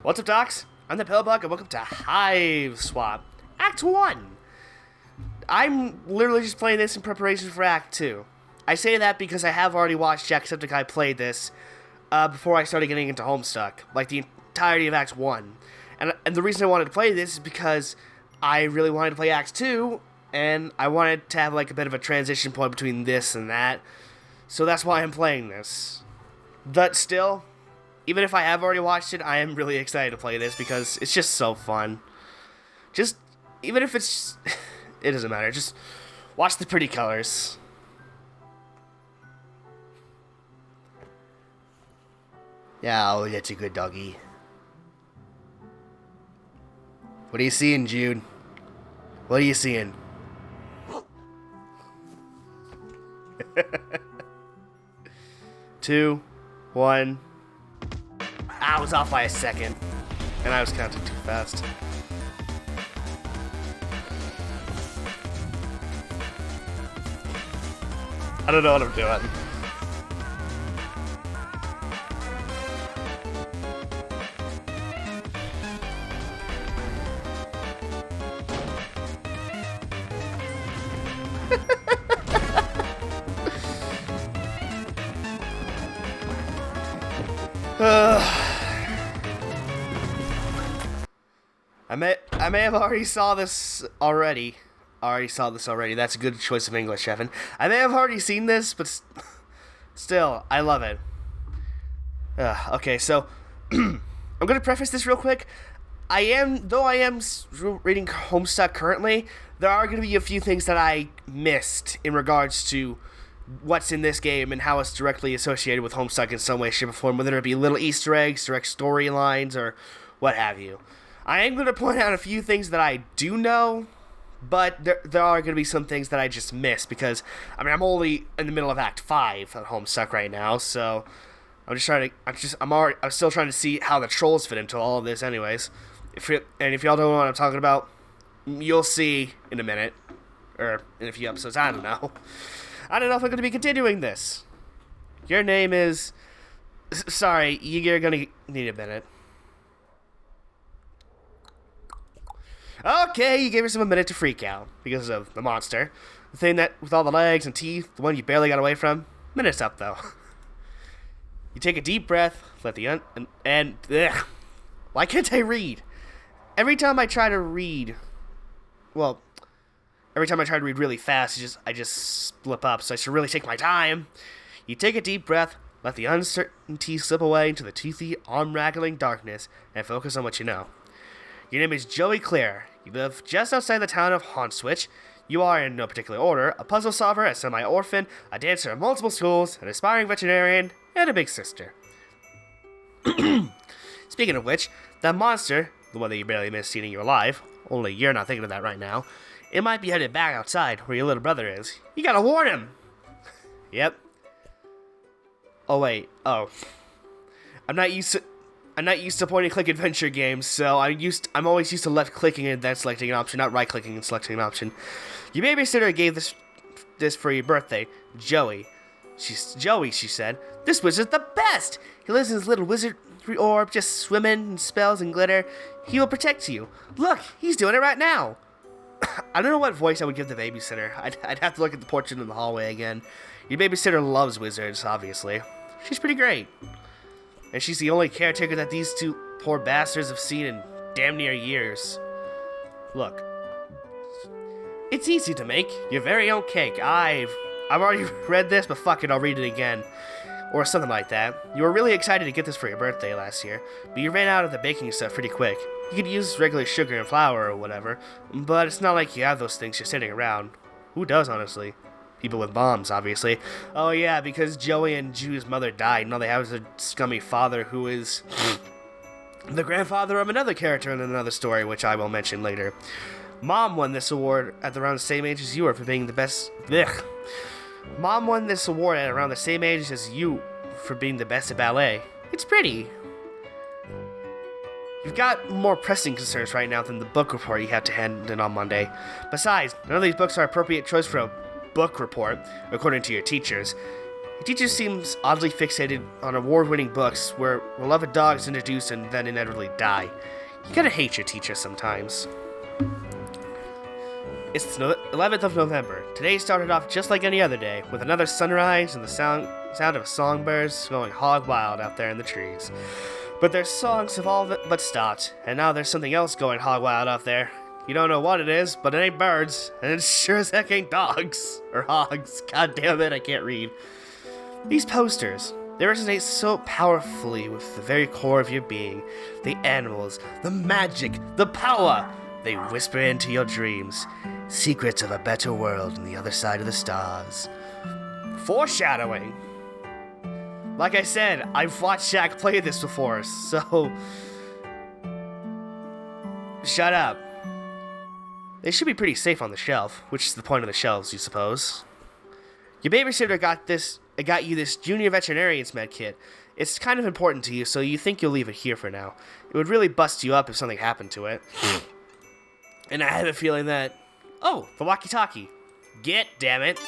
What's up, docs? I'm the Pillbug, and welcome to Hive Swap, Act 1. I'm literally just playing this in preparation for Act 2. I say that because I have already watched Jacksepticeye play this before I started getting into Homestuck, like the entirety of Act 1. And the reason I wanted to play this is because I really wanted to play Act 2, and I wanted to have like a bit of a transition point between this and that. So that's why I'm playing this. But still, even if I have already watched it, I am really excited to play this because it's just so fun. Even if it's, it doesn't matter. Just watch the pretty colors. Yeah, oh, that's a good doggy. What are you seeing, Jude? What are you seeing? Two, one. I was off by a second, and I was counting too fast. I don't know what I'm doing. I may have already saw this already. That's a good choice of English, Evan. I may have already seen this, but still, I love it. Okay, so I'm gonna preface this real quick. Though I am reading Homestuck currently, there are gonna be a few things that I missed in regards to what's in this game and how it's directly associated with Homestuck in some way, shape, or form, whether it be little Easter eggs, direct storylines, or what have you. I am going to point out a few things that I do know, but there are going to be some things that I just missed because, I'm only in the middle of Act 5 of Homestuck right now, so I'm still trying to see how the trolls fit into all of this anyways. If y'all don't know what I'm talking about, you'll see in a minute, or in a few episodes, I don't know. I don't know if I'm going to be continuing this. Your name is... Sorry, you're going to need a minute. Okay, you gave yourself a minute to freak out because of the monster. The thing that, with all the legs and teeth, the one you barely got away from. Minute's up, though. You take a deep breath, let the ugh. Why can't I read? Every time I try to read really fast, I just slip up, so I should really take my time. You take a deep breath, let the uncertainty slip away into the toothy, arm-rattling darkness, and focus on what you know. Your name is Joey Clare. You live just outside the town of Haunswich. You are, in no particular order, a puzzle solver, a semi-orphan, a dancer at multiple schools, an aspiring veterinarian, and a big sister. Speaking of which, that monster, the one that you barely missed eating you alive, only you're not thinking of that right now, it might be headed back outside where your little brother is. You gotta warn him! Yep. Oh, wait. Oh. I'm not used to point-and-click adventure games, so I'm always used to left-clicking and then selecting an option, not right-clicking and selecting an option. Your babysitter gave this for your birthday, Joey. She said. This wizard's the best! He lives in his little wizardry orb, just swimming in spells and glitter. He will protect you. Look, he's doing it right now. I don't know what voice I would give the babysitter. I'd have to look at the portrait in the hallway again. Your babysitter loves wizards, obviously. She's pretty great. And she's the only caretaker that these two poor bastards have seen in damn near years. Look. It's easy to make your very own cake. I've already read this, but fuck it, I'll read it again. Or something like that. You were really excited to get this for your birthday last year, but you ran out of the baking stuff pretty quick. You could use regular sugar and flour or whatever, but it's not like you have those things just sitting around. Who does, honestly? People with bombs, obviously. Oh yeah, because Joey and Jude's mother died, and all they have is a scummy father who is the grandfather of another character in another story, which I will mention later. Mom won this award at around the same age as you are for being the best... Blech. Mom won this award at around the same age as you for being the best at ballet. It's pretty. You've got more pressing concerns right now than the book report you have to hand in on Monday. Besides, none of these books are appropriate choice for a book report, according to your teachers. Your teacher seems oddly fixated on award-winning books where beloved dogs introduce and then inevitably die. You gotta hate your teacher sometimes. It's the 11th of November. Today started off just like any other day, with another sunrise and the sound of songbirds going hog wild out there in the trees. But their songs have all but stopped, and now there's something else going hog wild out there. You don't know what it is, but it ain't birds, and it sure as heck ain't dogs. Or hogs. God damn it, I can't read. These posters, they resonate so powerfully with the very core of your being. The animals, the magic, the power. They whisper into your dreams. Secrets of a better world on the other side of the stars. Foreshadowing. Like I said, I've watched Shaq play this before, so... Shut up. They should be pretty safe on the shelf, which is the point of the shelves, you suppose. Your babysitter got you this junior veterinarian's med kit. It's kind of important to you, so you think you'll leave it here for now. It would really bust you up if something happened to it. And I have a feeling that... Oh, the walkie-talkie. Get, damn it.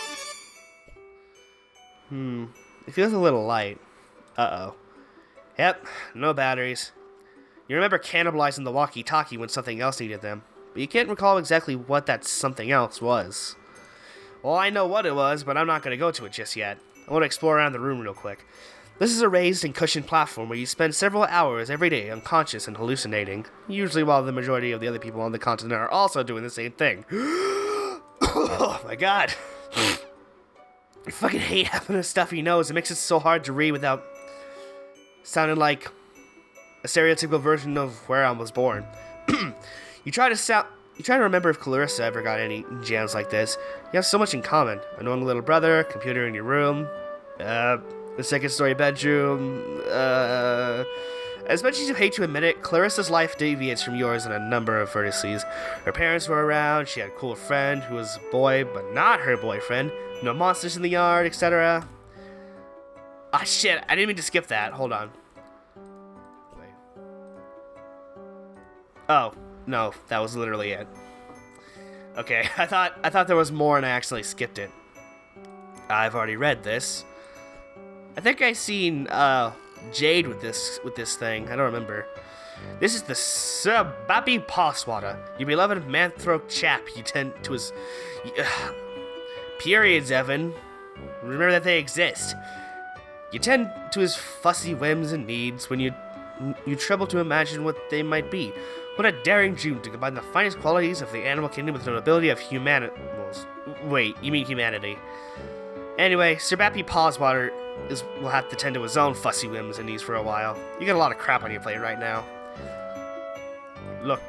It feels a little light. Uh-oh. Yep, no batteries. You remember cannibalizing the walkie-talkie when something else needed them, but you can't recall exactly what that something else was. Well, I know what it was, but I'm not going to go to it just yet. I want to explore around the room real quick. This is a raised and cushioned platform where you spend several hours every day unconscious and hallucinating, usually while the majority of the other people on the continent are also doing the same thing. Oh my god. I fucking hate having a stuffy nose. It makes it so hard to read without sounding like a stereotypical version of where I was born. You try to remember if Clarissa ever got any jams like this. You have so much in common. Annoying little brother, computer in your room, the second story bedroom, as much as you hate to admit it, Clarissa's life deviates from yours in a number of vertices. Her parents were around, she had a cool friend who was a boy, but not her boyfriend, no monsters in the yard, etc. Ah, shit, I didn't mean to skip that. Hold on. Wait. Oh, no, that was literally it. Okay, I thought there was more and I accidentally skipped it. I've already read this. I think I seen Jade with this thing. I don't remember. This is the Sir-Bappy Passwater. Your beloved manthrope chap. You tend to his periods, Evan. Remember that they exist. You tend to his fussy whims and needs when you trouble to imagine what they might be. What a daring June to combine the finest qualities of the animal kingdom with the nobility of Wait, you mean humanity. Anyway, Sir-Bappy Passwater will have to tend to his own fussy whims and needs for a while. You got a lot of crap on your plate right now. Look.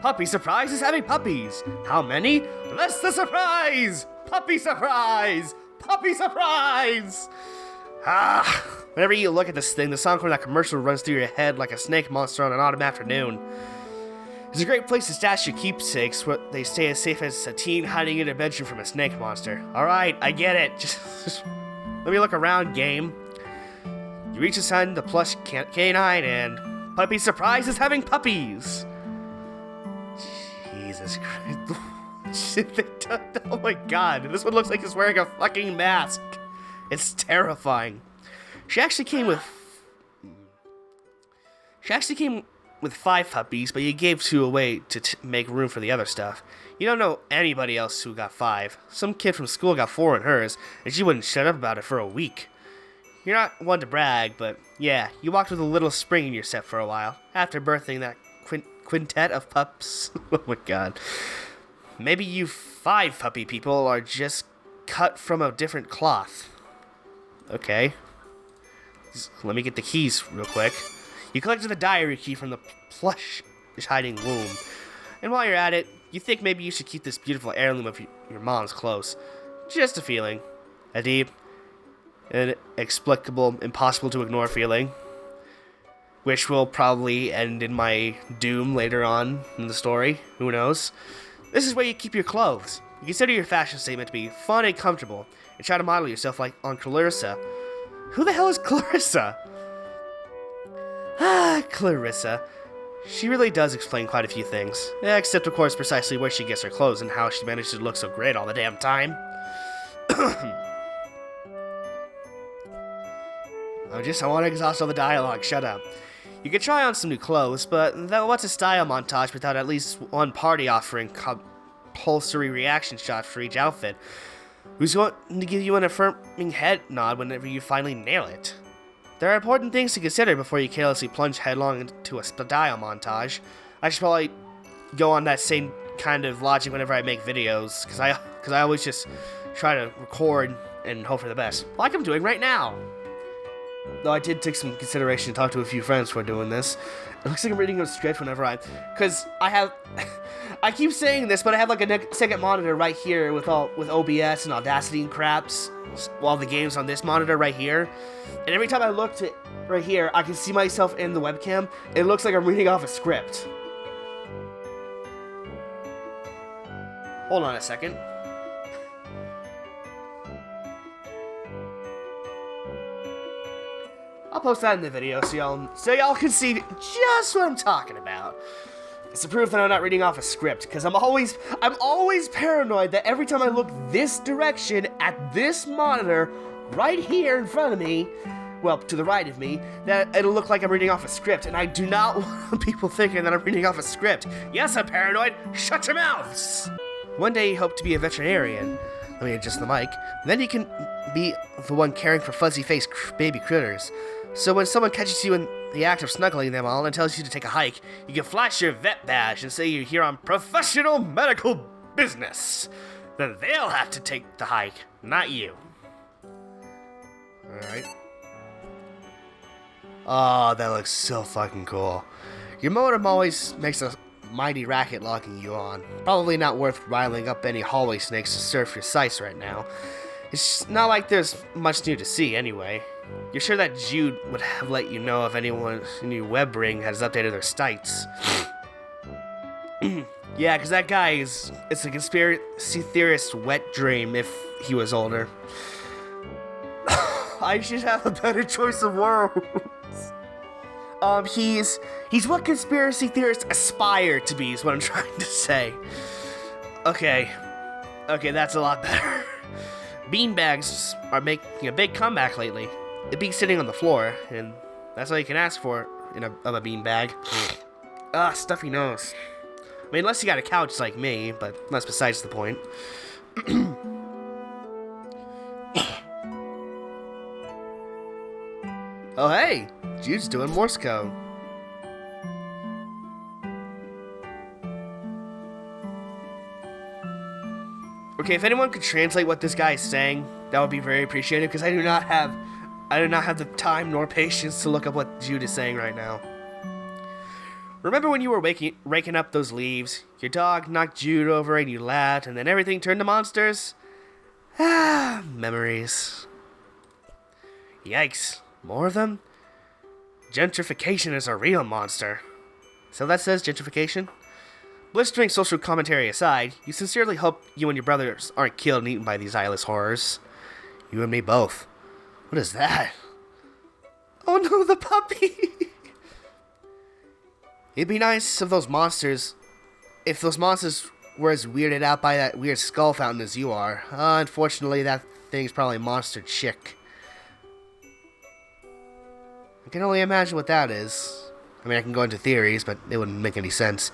Puppy Surprise is having puppies. How many? Bless the surprise! Puppy Surprise! Puppy Surprise! Ah, whenever you look at this thing, the song from that commercial runs through your head like a snake monster on an autumn afternoon. It's a great place to stash your keepsakes, where they stay as safe as a teen hiding in a bedroom from a snake monster. Alright, I get it. Just let me look around, game. You reach inside the plush canine and Puppy Surprise is having puppies. Jesus Christ. Oh my god, this one looks like he's wearing a fucking mask. It's terrifying. She actually came with 5 puppies, but you gave 2 away to make room for the other stuff. You don't know anybody else who got 5. Some kid from school got 4 in hers, and she wouldn't shut up about it for a week. You're not one to brag, but yeah, you walked with a little spring in your step for a while, after birthing that quintet of pups. Oh my god. Maybe you 5 puppy people are just cut from a different cloth. Okay. Let me get the keys real quick. You collected the diary key from the plush hiding womb. And while you're at it, you think maybe you should keep this beautiful heirloom of your mom's close. Just a feeling. A deep, inexplicable, impossible to ignore feeling. Which will probably end in my doom later on in the story. Who knows? This is where you keep your clothes. You consider your fashion statement to be fun and comfortable, and try to model yourself like on Clarissa. Who the hell is Clarissa? Ah, Clarissa. She really does explain quite a few things. Except, of course, precisely where she gets her clothes and how she managed to look so great all the damn time. I want to exhaust all the dialogue, shut up. You could try on some new clothes, but what's a style montage without at least one party offering compulsory reaction shots for each outfit? Who's going to give you an affirming head nod whenever you finally nail it? There are important things to consider before you carelessly plunge headlong into a style montage. I should probably go on that same kind of logic whenever I make videos, because I always just try to record and hope for the best, like I'm doing right now. Though I did take some consideration to talk to a few friends for doing this. It looks like I'm reading a script whenever because I have, I keep saying this, but I have like a second monitor right here with OBS and Audacity and craps, while the game's on this monitor right here. And every time I look to right here, I can see myself in the webcam. It looks like I'm reading off a script. Hold on a second. I'll post that in the video so y'all can see just what I'm talking about. It's a proof that I'm not reading off a script, because I'm always paranoid that every time I look this direction at this monitor right here in front of me, well, to the right of me, that it'll look like I'm reading off a script, and I do not want people thinking that I'm reading off a script. Yes, I'm paranoid. Shut your mouths! One day you hope to be a veterinarian. Let me adjust the mic. Then you can be the one caring for fuzzy-faced baby critters. So when someone catches you in the act of snuggling them all and tells you to take a hike, you can flash your vet badge and say you're here on professional medical business. Then they'll have to take the hike, not you. Alright. Oh, that looks so fucking cool. Your modem always makes a mighty racket logging you on. Probably not worth riling up any hallway snakes to surf your sites right now. It's not like there's much new to see anyway. You're sure that Jude would have let you know if anyone in your web ring has updated their sites. Yeah, because that guy it's a conspiracy theorist wet dream if he was older. I should have a better choice of words. He's what conspiracy theorists aspire to be, is what I'm trying to say. Okay, that's a lot better. Beanbags are making a big comeback lately. It be sitting on the floor, and that's all you can ask for of a beanbag. Stuffy nose. I mean, unless you got a couch like me, but that's besides the point. Oh hey, Jude's doing Morse code. Okay, if anyone could translate what this guy is saying, that would be very appreciated, because I do not have the time nor patience to look up what Jude is saying right now. Remember when you were raking up those leaves? Your dog knocked Jude over and you laughed, and then everything turned to monsters? Memories. Yikes. More of them? Gentrification is a real monster. So that says gentrification? Blistering social commentary aside, you sincerely hope you and your brothers aren't killed and eaten by these eyeless horrors. You and me both. What is that? Oh no, the puppy! It'd be nice if those monsters were as weirded out by that weird skull fountain as you are. Unfortunately, that thing's probably monster chick. I can only imagine what that is. I mean, I can go into theories, but it wouldn't make any sense.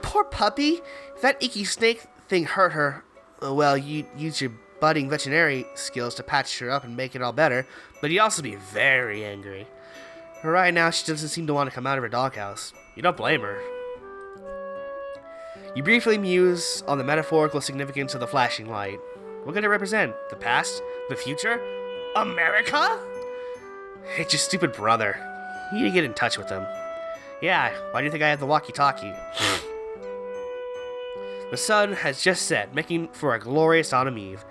Poor puppy! If that icky snake thing hurt her, well, you'd use your budding veterinary skills to patch her up and make it all better, but you'd also be very angry. Right now, she doesn't seem to want to come out of her doghouse. You don't blame her. You briefly muse on the metaphorical significance of the flashing light. What could it represent? The past? The future? America? It's your stupid brother. You need to get in touch with him. Yeah, why do you think I have the walkie-talkie? The sun has just set, making for a glorious autumn eve.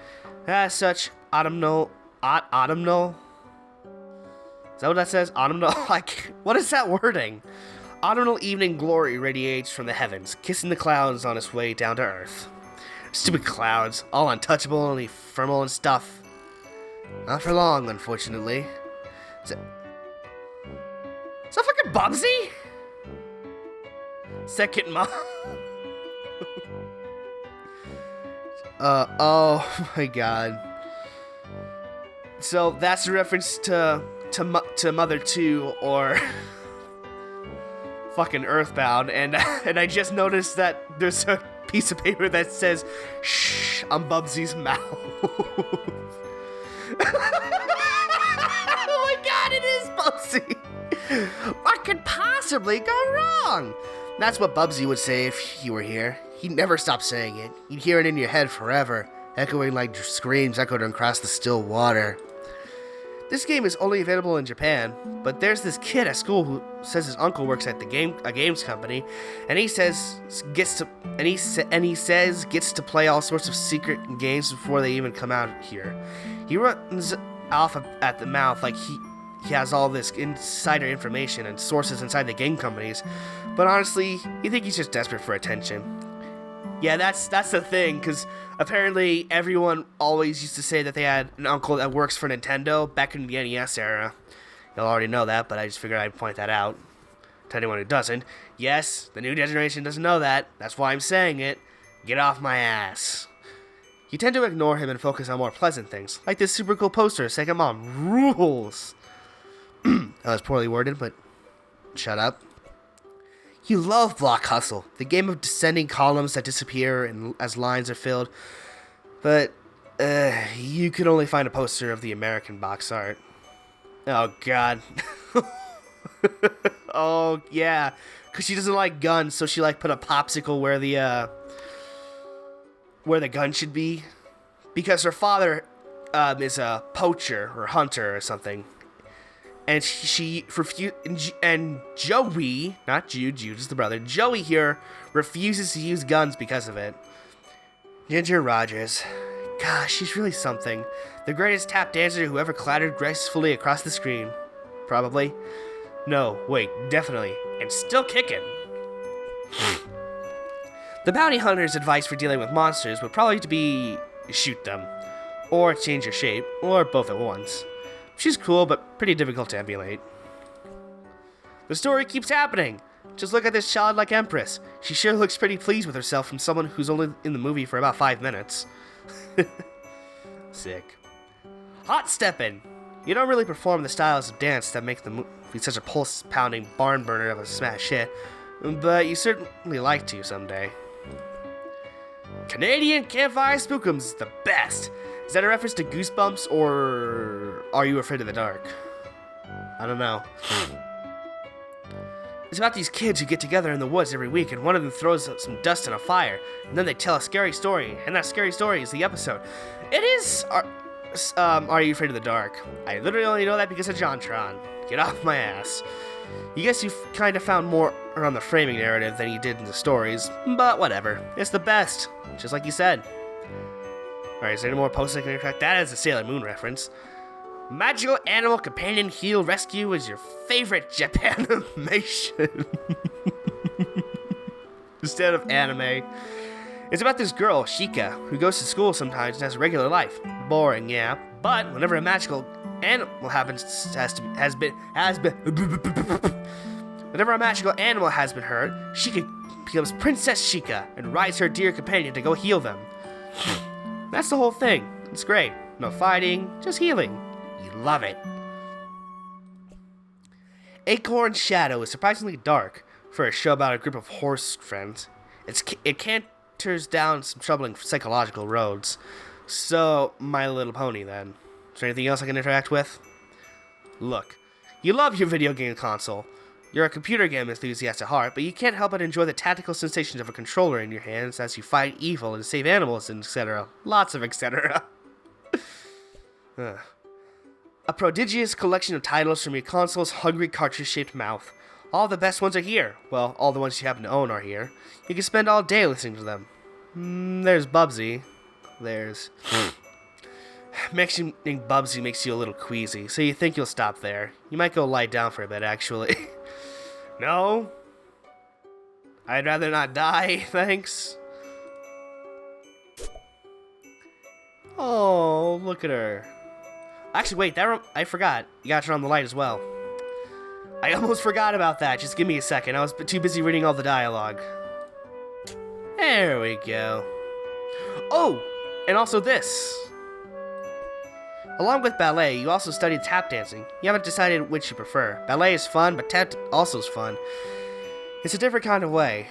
As such, autumnal... Is that what that says? Autumnal? Like, what is that wording? Autumnal evening glory radiates from the heavens, kissing the clouds on its way down to earth. Stupid clouds, all untouchable and ephemeral and stuff. Not for long, unfortunately. Is that fucking Bubsy? Second mom. Oh my god. So that's a reference to to Mother 2 or fucking Earthbound, and I just noticed that there's a piece of paper that says "shh" on Bubsy's mouth. Oh my god, it is Bubsy! What could possibly go wrong? That's what Bubsy would say if he were here. He'd never stop saying it. You'd hear it in your head forever, echoing like screams echoed across the still water. This game is only available in Japan, but there's this kid at school who says his uncle works at a games company, and he says gets to play all sorts of secret games before they even come out here. He runs off at the mouth like he has all this insider information and sources inside the game companies, but honestly, you think he's just desperate for attention. Yeah, that's the thing, because apparently everyone always used to say that they had an uncle that works for Nintendo back in the NES era. You'll already know that, but I just figured I'd point that out to anyone who doesn't. Yes, the new generation doesn't know that. That's why I'm saying it. Get off my ass. You tend to ignore him and focus on more pleasant things, like this super cool poster saying Mom rules. That was poorly worded, but shut up. You love Block Hustle, the game of descending columns that disappear as lines are filled, but you could only find a poster of the American box art. Oh god. Oh yeah, because she doesn't like guns, so she put a popsicle where the gun should be, because her father is a poacher or hunter or something. And she refused, and Joey, not Jude is the brother, Joey here refuses to use guns because of it. Ginger Rogers. Gosh, she's really something. The greatest tap dancer who ever clattered gracefully across the screen. Probably. No, wait, definitely. And still kicking. The bounty hunter's advice for dealing with monsters would probably be shoot them. Or change your shape, or both at once. She's cool, but pretty difficult to emulate. The story keeps happening. Just look at this childlike empress. She sure looks pretty pleased with herself from someone who's only in the movie for about 5 minutes. Sick. Hot steppin'. You don't really perform the styles of dance that make the movie such a pulse-pounding barn burner of a smash hit, but you certainly like to someday. Canadian Campfire Spookums is the best. Is that a reference to Goosebumps, or Are You Afraid of the Dark? I don't know. It's about these kids who get together in the woods every week, and one of them throws some dust in a fire, and then they tell a scary story, and that scary story is the episode. It is Are You Afraid of the Dark? I literally only know that because of JonTron. Get off my ass. You guess you've kind of found more on the framing narrative than you did in the stories, but whatever. It's the best, just like you said. Alright, is there any more posts I can interact? That is a Sailor Moon reference. Magical Animal Companion Heal Rescue is your favorite Japanimation. Instead of anime. It's about this girl, Shika, who goes to school sometimes and has a regular life. Boring, yeah. But whenever a magical animal whenever a magical animal has been hurt, Shika becomes Princess Shika and rides her dear companion to go heal them. That's the whole thing. It's great. No fighting, just healing. You love it. Acorn Shadow is surprisingly dark for a show about a group of horse friends. It canters down some troubling psychological roads. So, My Little Pony then. Is there anything else I can interact with? Look, you love your video game console. You're a computer game enthusiast at heart, but you can't help but enjoy the tactical sensations of a controller in your hands as you fight evil and save animals, and etc. Lots of etc. A prodigious collection of titles from your console's hungry cartridge-shaped mouth. All the best ones are here. Well, all the ones you happen to own are here. You can spend all day listening to them. There's Bubsy. There's... Mentioning Bubsy makes you a little queasy, so you think you'll stop there. You might go lie down for a bit, actually. No? I'd rather not die, thanks. Oh, look at her. Actually, wait, I forgot. You gotta turn on the light as well. I almost forgot about that. Just give me a second. I was too busy reading all the dialogue. There we go. Oh, and also this. Along with ballet, you also studied tap dancing. You haven't decided which you prefer. Ballet is fun, but tap also is fun. It's a different kind of way.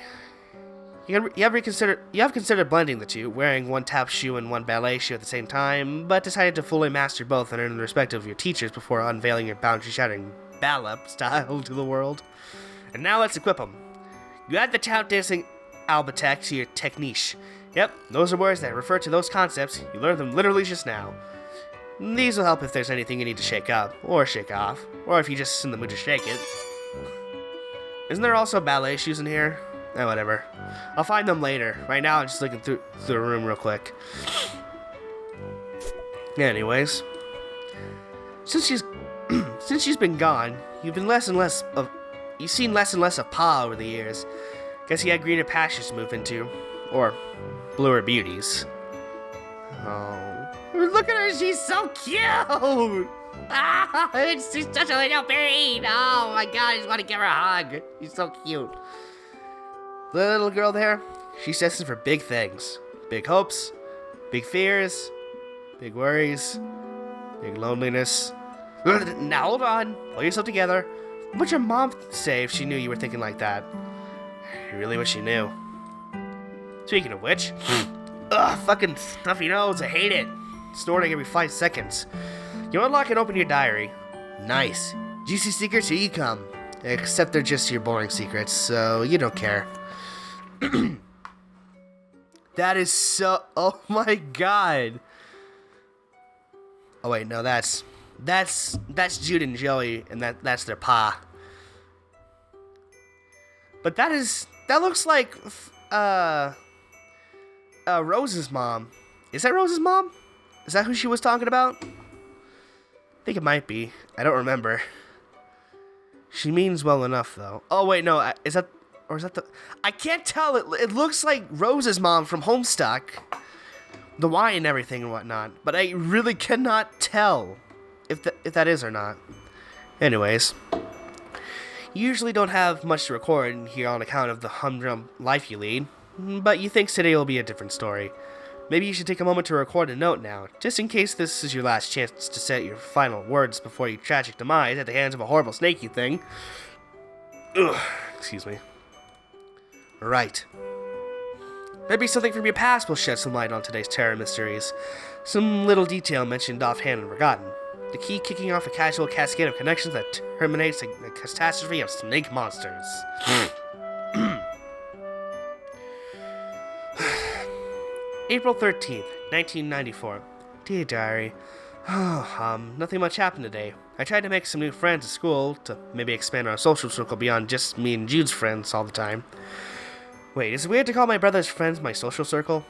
You have considered blending the two, wearing one tap shoe and one ballet shoe at the same time, but decided to fully master both and earn the respect of your teachers before unveiling your boundary-shattering ballop style to the world. And now let's equip them. You add the tap dancing albatech to your technique. Yep, those are words that refer to those concepts. You learned them literally just now. These will help if there's anything you need to shake up, or shake off, or if you're just in the mood to shake it. Isn't there also ballet shoes in here? Whatever. I'll find them later. Right now, I'm just looking through the room real quick. Anyways, since she's been gone, you've seen less and less of Pa over the years. Guess he had greener pastures to move into, or bluer beauties. Oh, look at her! She's so cute. She's such a little bird. Oh my God! I just want to give her a hug. She's so cute. The little girl there, she's destined for big things. Big hopes, big fears, big worries, big loneliness. Now hold on, pull yourself together. What would your mom say if she knew you were thinking like that? I really wish she knew. Speaking of which, ugh, fucking stuffy nose, I hate it. Snorting every 5 seconds. You unlock and open your diary. Nice. Juicy secrets, here you come. Except they're just your boring secrets, so you don't care. That is so... Oh my God. Oh wait, no, that's Jude and Joey, and that's their pa. But that looks like Rose's mom. Is that Rose's mom? Is that who she was talking about? I think it might be. I don't remember. She means well enough, though. Oh wait, no, is that... Or is that the... I can't tell. It looks like Rose's mom from Homestuck. The wine and everything and whatnot. But I really cannot tell if that is or not. Anyways. You usually don't have much to record here on account of the humdrum life you lead. But you think today will be a different story. Maybe you should take a moment to record a note now. Just in case this is your last chance to say your final words before your tragic demise at the hands of a horrible snaky thing. Ugh. Excuse me. Right. Maybe something from your past will shed some light on today's terror mysteries. Some little detail mentioned offhand and forgotten. The key kicking off a casual cascade of connections that terminates a catastrophe of snake monsters. April 13th, 1994. Dear Diary. Nothing much happened today. I tried to make some new friends at school to maybe expand our social circle beyond just me and Jude's friends all the time. Wait, is it weird to call my brother's friends my social circle?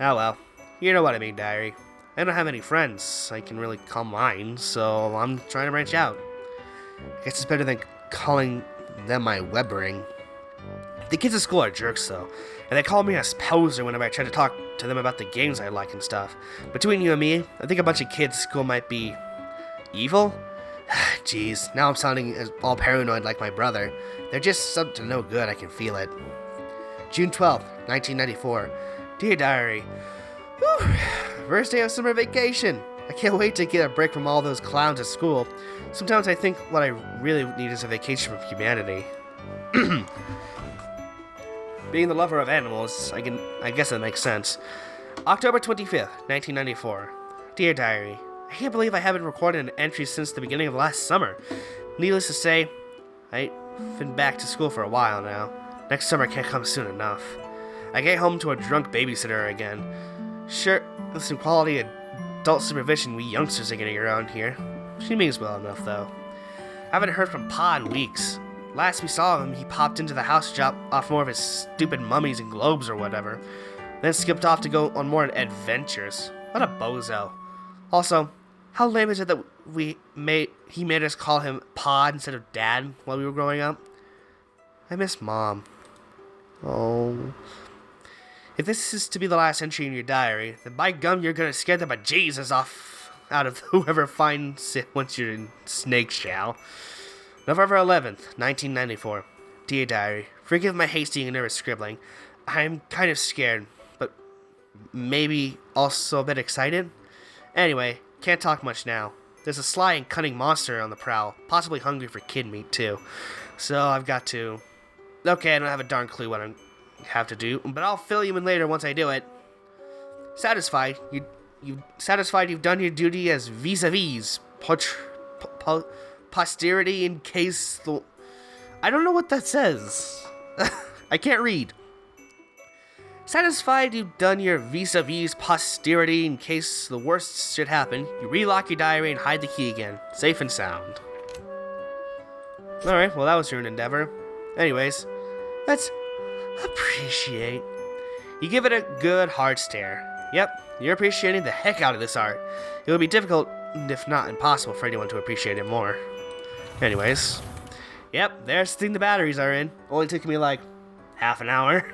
Oh well, you know what I mean, Diary. I don't have any friends I can really call mine, so I'm trying to branch out. I guess it's better than calling them my webbering. The kids at school are jerks, though, and they call me a poser whenever I try to talk to them about the games I like and stuff. Between you and me, I think a bunch of kids at school might be... evil? Jeez, now I'm sounding all paranoid like my brother. They're just up to no good, I can feel it. June 12th, 1994. Dear Diary. Whew. First day of summer vacation. I can't wait to get a break from all those clowns at school. Sometimes I think what I really need is a vacation from humanity. Being the lover of animals, I guess that makes sense. October 25th, 1994. Dear Diary. I can't believe I haven't recorded an entry since the beginning of last summer. Needless to say, I've been back to school for a while now. Next summer can't come soon enough. I get home to a drunk babysitter again. Sure, with some quality adult supervision we youngsters are getting around here. She means well enough, though. I haven't heard from Pa in weeks. Last we saw him, he popped into the house to drop off more of his stupid mummies and globes or whatever, then skipped off to go on more adventures. What a bozo. Also, how lame is it that he made us call him Pa instead of Dad while we were growing up? I miss Mom. Oh. If this is to be the last entry in your diary, then by gum you're gonna scare the bejesus out of whoever finds it once you're in Snake Shell. November 11th, 1994. Dear Diary, forgive my hasty and nervous scribbling. I'm kind of scared, but maybe also a bit excited. Anyway, can't talk much now. There's a sly and cunning monster on the prowl, possibly hungry for kid meat too. So I've got to... Okay, I don't have a darn clue what I have to do, but I'll fill you in later once I do it. Satisfied? Satisfied you've done your duty as vis-a-vis posterity in case the... I don't know what that says. I can't read. Satisfied you've done your vis-a-vis posterity in case the worst should happen, you relock your diary and hide the key again. Safe and sound. Alright, well that was your endeavor. Anyways, let's appreciate. You give it a good hard stare. Yep, you're appreciating the heck out of this art. It would be difficult, if not impossible, for anyone to appreciate it more. Anyways, yep, there's the thing the batteries are in. Only took me like half an hour.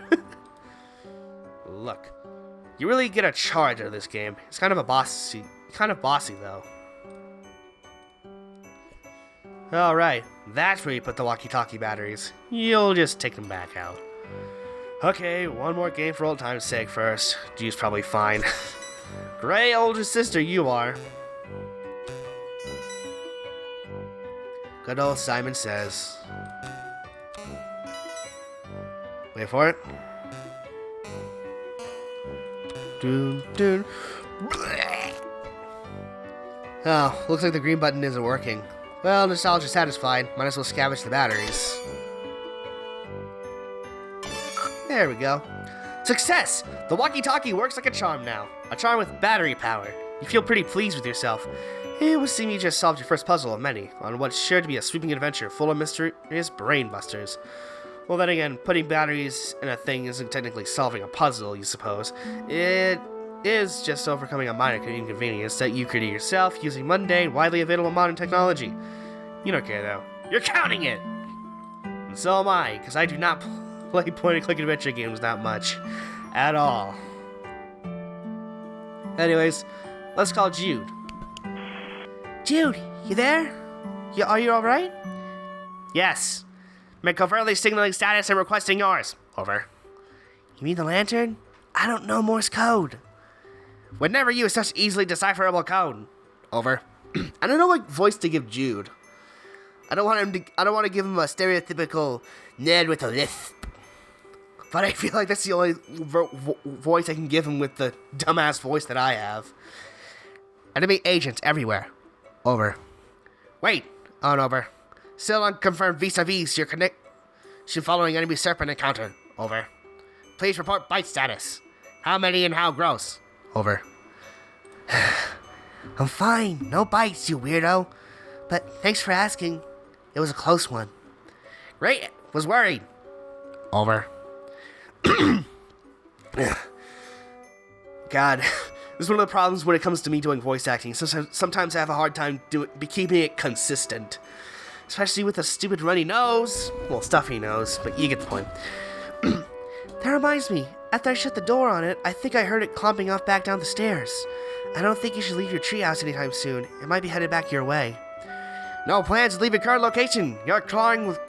Look, you really get a charge out of this game. It's kind of bossy though. Alright, that's where you put the walkie-talkie batteries. You'll just take them back out. Okay, one more game for old time's sake first. G's probably fine. Great older sister you are. Good old Simon Says. Wait for it. Dun, dun. Oh, looks like the green button isn't working. Well, nostalgia satisfied. Might as well scavenge the batteries. There we go. Success! The walkie-talkie works like a charm now. A charm with battery power. You feel pretty pleased with yourself. It would seem you just solved your first puzzle of many, on what's sure to be a sweeping adventure full of mysterious brain busters. Well, then again, putting batteries in a thing isn't technically solving a puzzle, you suppose. It is just overcoming a minor inconvenience that you created yourself using mundane, widely available modern technology. You don't care, though. You're counting it! And so am I, because I do not play point-and-click adventure games that much. At all. Anyways, let's call Jude. Jude, you there? Are you alright? Yes. I'm covertly signaling status and requesting yours. Over. You mean the lantern? I don't know Morse code. Would never use such easily decipherable code. Over. I don't know what voice to give Jude. I don't want to give him a stereotypical Ned with a lisp. But I feel like that's the only voice I can give him with the dumbass voice that I have. Enemy agents everywhere. Over. Wait. On over. Still unconfirmed vis-a-vis your connection following enemy serpent encounter. Over. Please report bite status. How many and how gross? Over. I'm fine. No bites, you weirdo. But thanks for asking. It was a close one. Great. Was worried. Over. God. This is one of the problems when it comes to me doing voice acting. Sometimes I have a hard time keeping it consistent. Especially with a stupid runny nose. Well, stuffy nose, but you get the point. That reminds me. After I shut the door on it, I think I heard it clomping off back down the stairs. I don't think you should leave your treehouse anytime soon. It might be headed back your way. No plans to leave your current location. You're clawing with...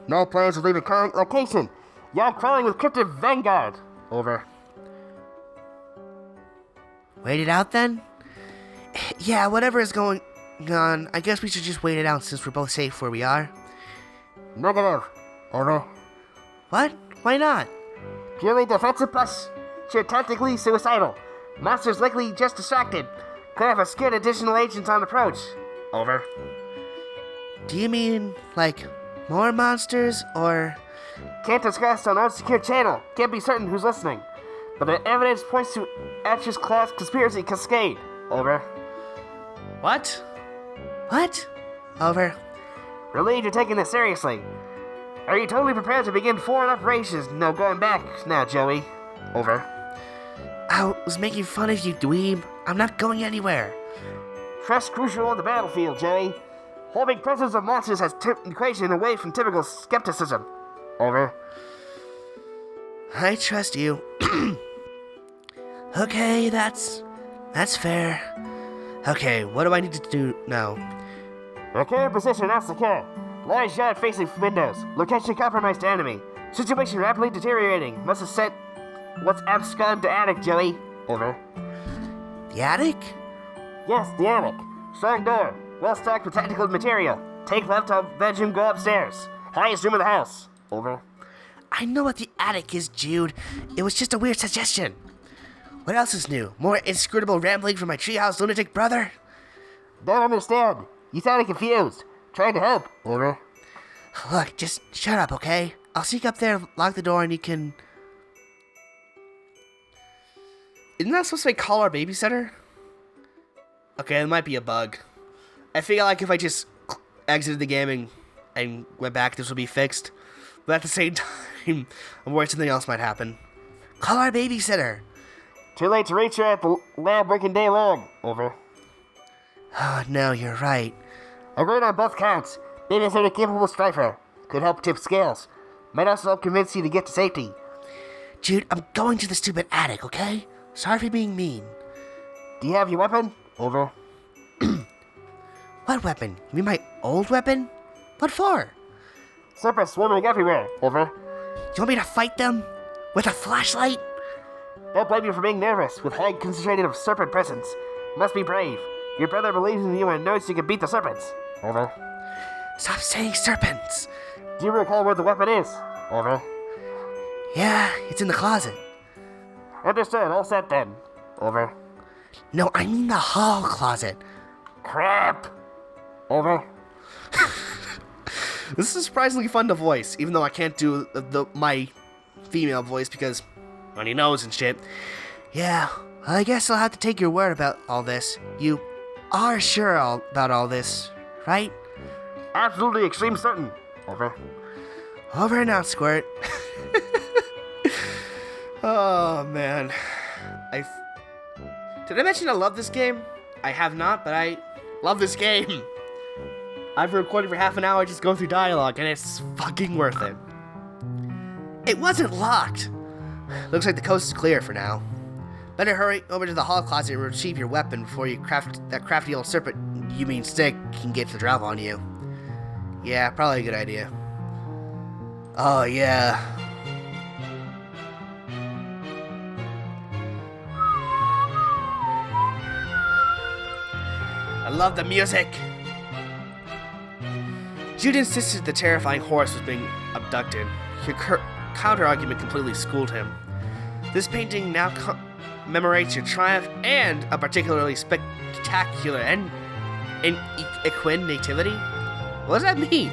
No plans to leave your current location. You're crawling with Cryptic Vanguard. Over. Wait it out then? Yeah, whatever is going on, I guess we should just wait it out since we're both safe where we are. Negative. Over. What? Why not? Purely defensive plus you're tactically suicidal. Monster's likely just distracted. Could have a scared additional agents on approach. Over. Do you mean, like, more monsters, or... Can't discuss on unsecure channel. Can't be certain who's listening. But the evidence points to Atch's class conspiracy cascade. Over. What? What? Over. Relieved you're taking this seriously. Are you totally prepared to begin foreign operations? No going back now, Joey. Over. I was making fun of you, dweeb. I'm not going anywhere. Trust crucial on the battlefield, Joey. Holding presence of monsters has tipped the equation away from typical skepticism. Over. I trust you. Okay, that's fair. Okay, what do I need to do now? Locator position not secure. Large yard facing windows. Location compromised to enemy. Situation rapidly deteriorating. Must have sent Let's abscond to attic, Joey. Over. The attic? Yes, the attic. Strong door. Well stocked with technical material. Take left on bedroom, go upstairs. Highest room in the house. Over. I know what the attic is, Jude. It was just a weird suggestion. What else is new? More inscrutable rambling from my treehouse lunatic brother? Don't understand. You sounded confused. Trying to help. Over. Look, just shut up, okay? I'll sneak up there, lock the door, and you can... Isn't that supposed to be call our babysitter? Okay, it might be a bug. I feel like if I just exited the game and went back, this would be fixed. But at the same time, I'm worried something else might happen. Call our babysitter. Too late to reach her at the lab working day long. Over. Oh, no, you're right. Agreed on both counts. Babysitter capable strifer. Could help tip scales. Might also help convince you to get to safety. Jude, I'm going to the stupid attic, okay? Sorry for being mean. Do you have your weapon? Over. What weapon? You mean my old weapon? What for? Serpents swimming everywhere. Over. You want me to fight them? With a flashlight? Don't blame you for being nervous. With high concentration of serpent presence. Must be brave. Your brother believes in you and knows you can beat the serpents. Over. Stop saying serpents. Do you recall where the weapon is? Over. Yeah, it's in the closet. Understood. All set then. Over. No, I mean the hall closet. Crap. Over. This is surprisingly fun to voice, even though I can't do my female voice because runny nose and shit. Yeah, I guess I'll have to take your word about all this. You are sure about all this, right? Absolutely extreme certain. Over. Over and out, Squirt. Oh, man. Did I mention I love this game? I have not, but I love this game. I've recorded for half an hour just going through dialogue, and it's fucking worth it. It wasn't locked. Looks like the coast is clear for now. Better hurry over to the hall closet and retrieve your weapon before that crafty old serpent, you mean stick, can get the drop on you. Yeah, probably a good idea. Oh, yeah. I love the music. Jude insisted the terrifying horse was being abducted. Her counter-argument completely schooled him. This painting now commemorates your triumph and a particularly spectacular and equine nativity? What does that mean?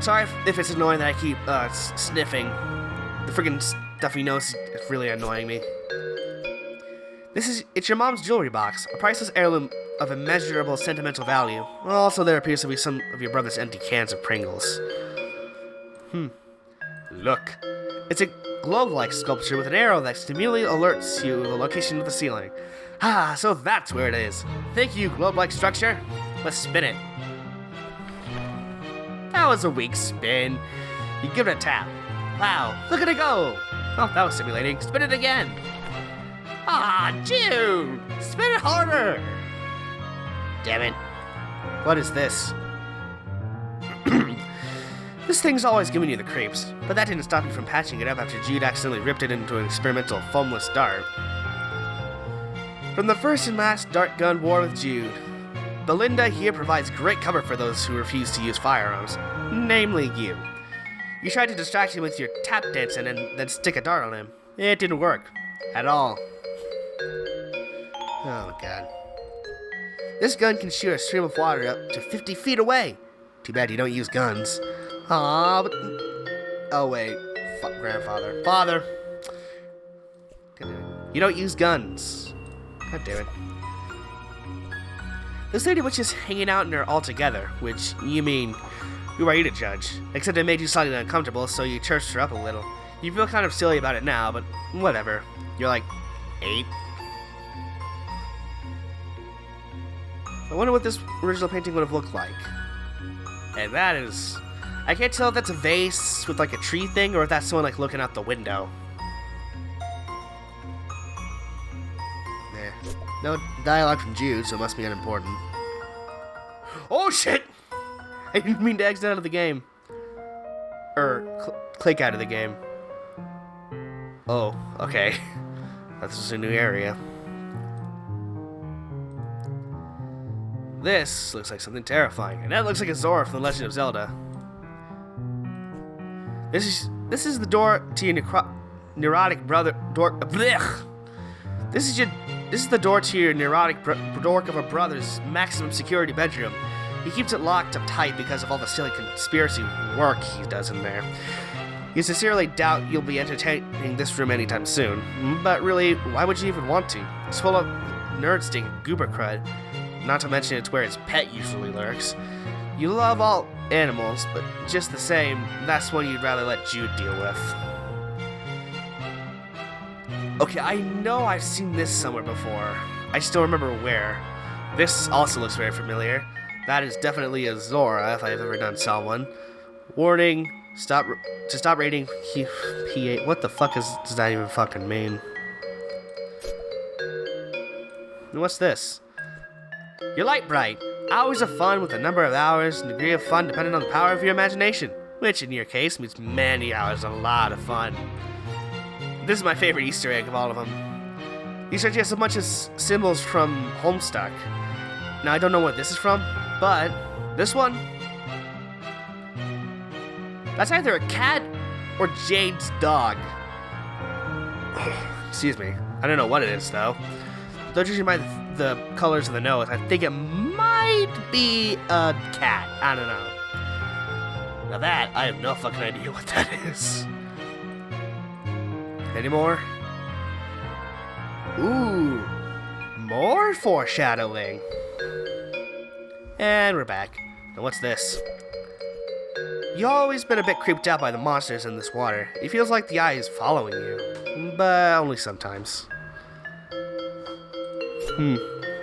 Sorry if it's annoying that I keep sniffing. The friggin' stuffy nose is really annoying me. It's your mom's jewelry box, a priceless heirloom of immeasurable sentimental value. Also, there appears to be some of your brother's empty cans of Pringles. Look. It's a globe-like sculpture with an arrow that immediately alerts you the location of the ceiling. Ah, so that's where it is. Thank you, globe-like structure. Let's spin it. That was a weak spin. You give it a tap. Wow, look at it go. Oh, that was stimulating. Spin it again. Ah, Jude! Spin it harder! Damn it. What is this? This thing's always giving you the creeps, but that didn't stop you from patching it up after Jude accidentally ripped it into an experimental foamless dart. From the first and last dart gun war with Jude, Belinda here provides great cover for those who refuse to use firearms, namely you. You tried to distract him with your tap dance and then stick a dart on him. It didn't work. At all. Oh my god. This gun can shoot a stream of water up to 50 feet away. Too bad you don't use guns. Aww, but... Oh wait. Grandfather. Father! God damn it. You don't use guns. God damn it. This lady was just hanging out in there all together, which, you mean, who are you to judge? Except it made you slightly uncomfortable, so you churched her up a little. You feel kind of silly about it now, but whatever. You're like 8. I wonder what this original painting would have looked like. And that is... I can't tell if that's a vase with like a tree thing or if that's someone like looking out the window. No dialogue from Jude, so it must be unimportant. Oh shit! I didn't mean to exit out of the game. click out of the game. Oh, okay. This is a new area. This looks like something terrifying, and that looks like a Zora from The Legend of Zelda. This is the door to your neurotic brother. This is the door to your neurotic dork of a brother's maximum security bedroom. He keeps it locked up tight because of all the silly conspiracy work he does in there. You sincerely doubt you'll be entertaining this room anytime soon, but really, why would you even want to? It's full of nerd stink and goober crud. Not to mention it's where his pet usually lurks. You love all animals, but just the same, that's one you'd rather let Jude deal with. Okay, I know I've seen this somewhere before. I still remember where. This also looks very familiar. That is definitely a Zora, if I've ever saw one. Warning, stop rating P8. What the fuck does that even fucking mean? And what's this? Your light bright. Hours of fun with a number of hours and degree of fun depending on the power of your imagination, which in your case means many hours, a lot of fun. This is my favorite Easter egg of all of them. These are just a bunch of symbols from Homestuck. Now I don't know what this is from, but this one, that's either a cat or Jade's dog. Excuse me. I don't know what it is though. Don't judge me by the colors of the nose. I think it might be a cat. I don't know. Now that, I have no fucking idea what that is. Any more? Ooh, more foreshadowing. And we're back. Now what's this? You've always been a bit creeped out by the monsters in this water. It feels like the eye is following you, but only sometimes.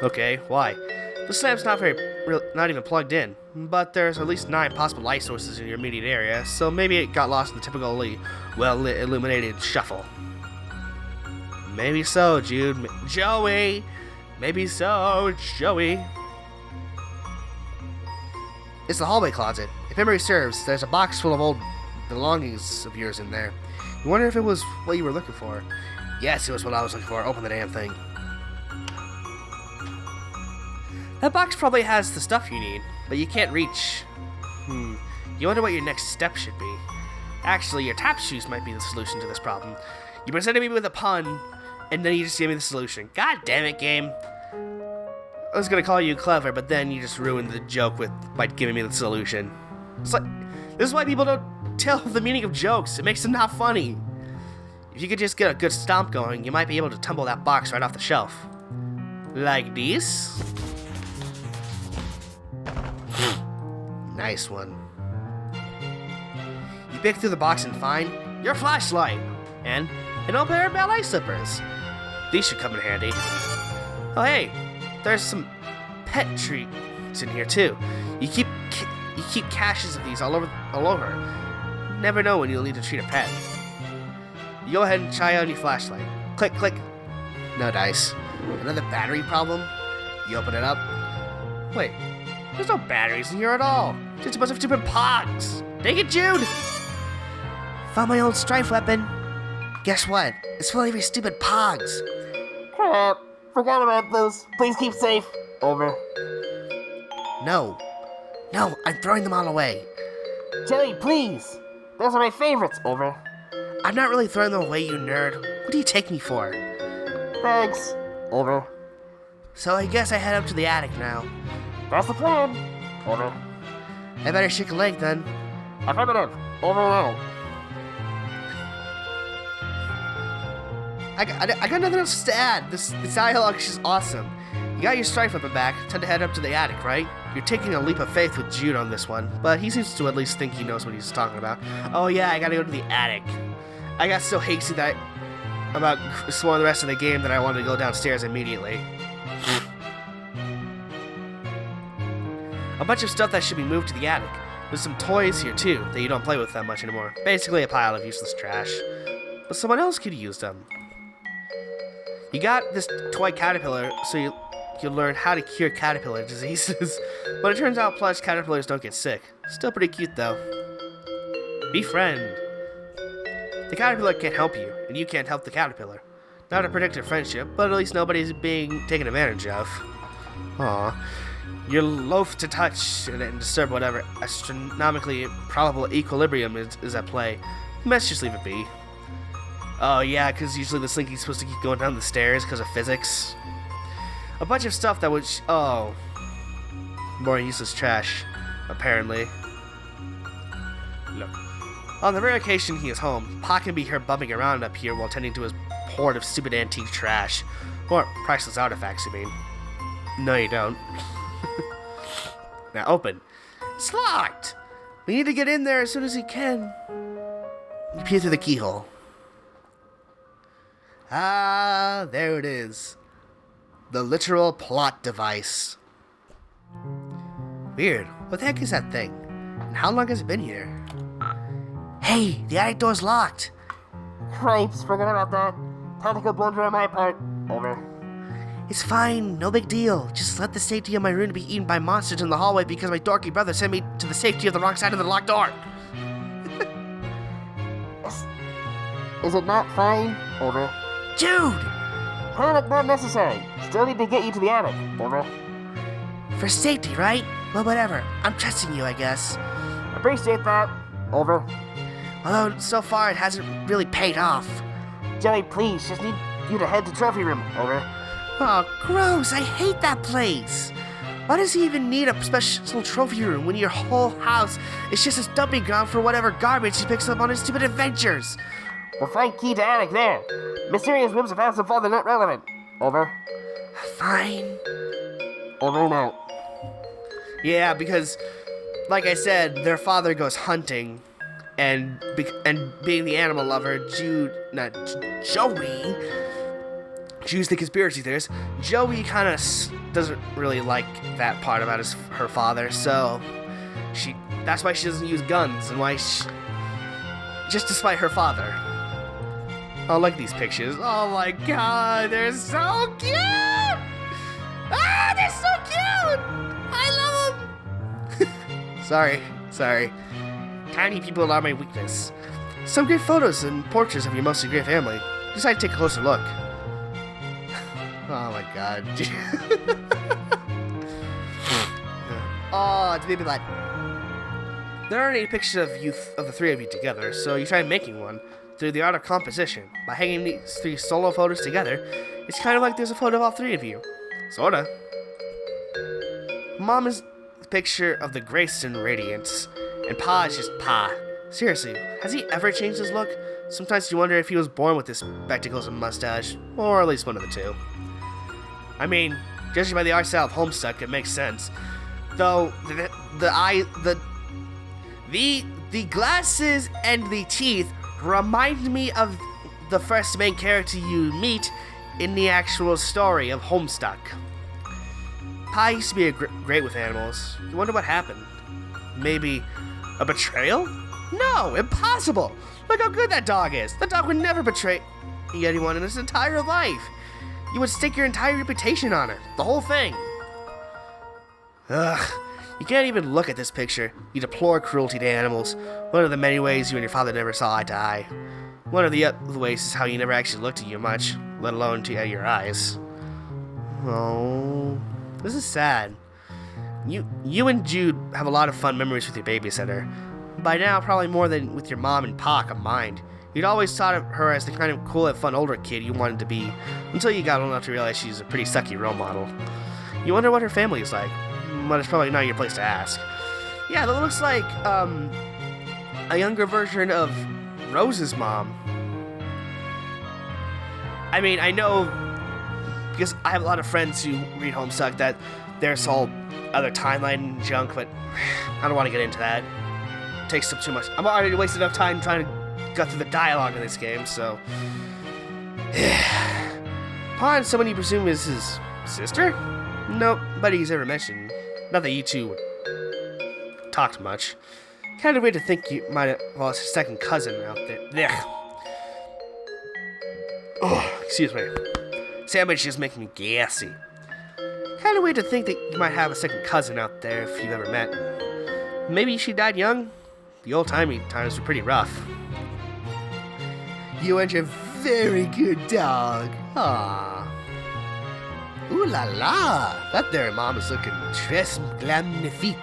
Okay, why? The lamp's not even plugged in, but there's at least 9 possible light sources in your immediate area, so maybe it got lost in the typically well-lit, illuminated shuffle. Maybe so, Jude. Joey! Maybe so, Joey. It's the hallway closet. If memory serves, there's a box full of old belongings of yours in there. You wonder if it was what you were looking for? Yes, it was what I was looking for. Open the damn thing. That box probably has the stuff you need, but you can't reach. You wonder what your next step should be. Actually, your tap shoes might be the solution to this problem. You presented me with a pun, and then you just gave me the solution. God damn it, game. I was gonna call you clever, but then you just ruined the joke by giving me the solution. It's like, this is why people don't tell the meaning of jokes. It makes them not funny. If you could just get a good stomp going, you might be able to tumble that box right off the shelf. Like this? Nice one. You pick through the box and find your flashlight and an old pair of ballet slippers. These should come in handy. Oh hey, there's some pet treats in here too. You keep caches of these all over. Never know when you'll need to treat a pet. You go ahead and try out your flashlight. Click, click. No dice. Another battery problem? You open it up. Wait, there's no batteries in here at all. Just a bunch of stupid pogs. Take it, Jude! Found my old strife weapon. Guess what? It's full of your stupid pogs. Crap. Forgot about those. Please keep safe. Over. No, I'm throwing them all away. Joey, please. Those are my favorites. Over. I'm not really throwing them away, you nerd. What do you take me for? Thanks. Over. So I guess I head up to the attic now. That's the plan. Over. I better shake a leg then. Affirmative. Over and out. I got nothing else to add. This dialogue is just awesome. You got your strife weapon back. Time to head up to the attic, right? You're taking a leap of faith with Jude on this one, but he seems to at least think he knows what he's talking about. Oh yeah, I gotta go to the attic. I got so hasty about exploring the rest of the game that I wanted to go downstairs immediately. A bunch of stuff that should be moved to the attic. There's some toys here too that you don't play with that much anymore. Basically a pile of useless trash. But someone else could use them. You got this toy caterpillar, so you'll learn how to cure caterpillar diseases. But it turns out plush caterpillars don't get sick. Still pretty cute though. Befriend. The caterpillar can't help you, and you can't help the caterpillar. Not a predictive friendship, but at least nobody's being taken advantage of. Aw. You're loath to touch and disturb whatever astronomically improbable equilibrium is at play. Let's just leave it be. Oh yeah, because usually the slinky's supposed to keep going down the stairs because of physics. A bunch of stuff that would more useless trash, apparently. Look. On the rare occasion he is home, Pa can be heard bumming around up here while tending to his hoard of stupid antique trash. Or priceless artifacts, you mean. No, you don't. Now open. It's locked! We need to get in there as soon as we can. You peer through the keyhole. Ah, there it is. The literal plot device. Weird. What the heck is that thing? And how long has it been here? Hey, the attic door's locked. Cripes, forget about that. Tactical blunder on my part. Over. It's fine, no big deal. Just let the safety of my room be eaten by monsters in the hallway because my dorky brother sent me to the safety of the wrong side of the locked door. Is it not fine? Over. Jude! Panic not necessary. Still need to get you to the attic. Over. For safety, right? Well, whatever. I'm trusting you, I guess. Appreciate that. Over. Although, so far, it hasn't really paid off. Joey, please, just need you to head to trophy room. Over. Oh, gross. I hate that place. Why does he even need a special trophy room when your whole house is just a dumping ground for whatever garbage he picks up on his stupid adventures? We'll find key to attic there. Mysterious whims of house and father not relevant. Over. Fine. Over and out. Yeah, because, like I said, their father goes hunting, and being the animal lover, Joey, Jude's the conspiracy theorist. Joey kind of doesn't really like that part about her father, so that's why she doesn't use guns, and why just despite her father. Oh, look at these pictures. Oh my god, they're so cute! Ah, they're so cute! I love them! Sorry. Tiny people are my weakness. Some great photos and portraits of your mostly great family. Decide to take a closer look. Oh my god. Oh, it's baby lad. There aren't any pictures of the three of you together, so you try making one through the art of composition. By hanging these three solo photos together, it's kind of like there's a photo of all three of you. Sorta. Mom is the picture of the grace and radiance, and Pa is just Pa. Seriously, has he ever changed his look? Sometimes you wonder if he was born with his spectacles and mustache, or at least one of the two. I mean, judging by the art style of Homestuck, it makes sense. Though the glasses and the teeth remind me of the first main character you meet in the actual story of Homestuck. Pa used to be great with animals. You wonder what happened. Maybe a betrayal? No, impossible! Look how good that dog is. The dog would never betray anyone in his entire life. You would stake your entire reputation on it. The whole thing. Ugh. You can't even look at this picture. You deplore cruelty to animals. One of the many ways you and your father never saw eye to eye. One of the other ways is how he never actually looked at you much, let alone to your eyes. Oh, this is sad. You and Jude have a lot of fun memories with your babysitter. By now, probably more than with your mom and Pa combined. You'd always thought of her as the kind of cool and fun older kid you wanted to be, until you got old enough to realize she's a pretty sucky role model. You wonder what her family is like, but it's probably not your place to ask. Yeah, that looks like, a younger version of Rose's mom. I mean, I know, because I have a lot of friends who read Homestuck, that there's all other timeline junk, but I don't want to get into that. It takes up too much. I'm already wasting enough time trying to get through the dialogue in this game, so... Pa and someone you presume is his sister? Nope, nobody he's ever mentioned. Not that you two would talk much. Kind of weird to think you might have lost a second cousin out there. Blech. Oh, excuse me. Sandwich just making me gassy. Kind of weird to think that you might have a second cousin out there if you've ever met. Maybe she died young? The old-timey times were pretty rough. You are a very good dog. Aww. Ooh la la! That there mom is looking très magnifique.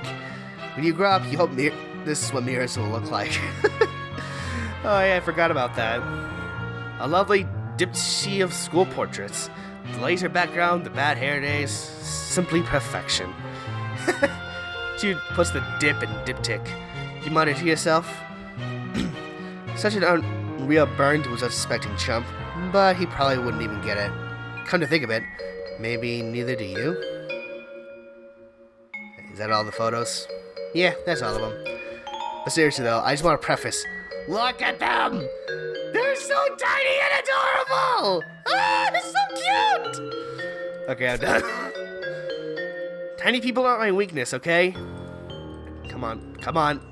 When you grow up, you hope this is what mirrors will look like. Oh yeah, I forgot about that. A lovely dipsy of school portraits. The laser background, the bad hair days, simply perfection. Jude puts the dip in diptych. You mutter to yourself. Such an unreal burn to his unsuspecting chump, but he probably wouldn't even get it. Come to think of it, maybe neither do you. Is that all the photos? Yeah, that's all of them. But seriously though, I just want to preface. Look at them! They're so tiny and adorable! Ah, they're so cute! Okay, I'm done. Tiny people aren't my weakness, okay? Come on.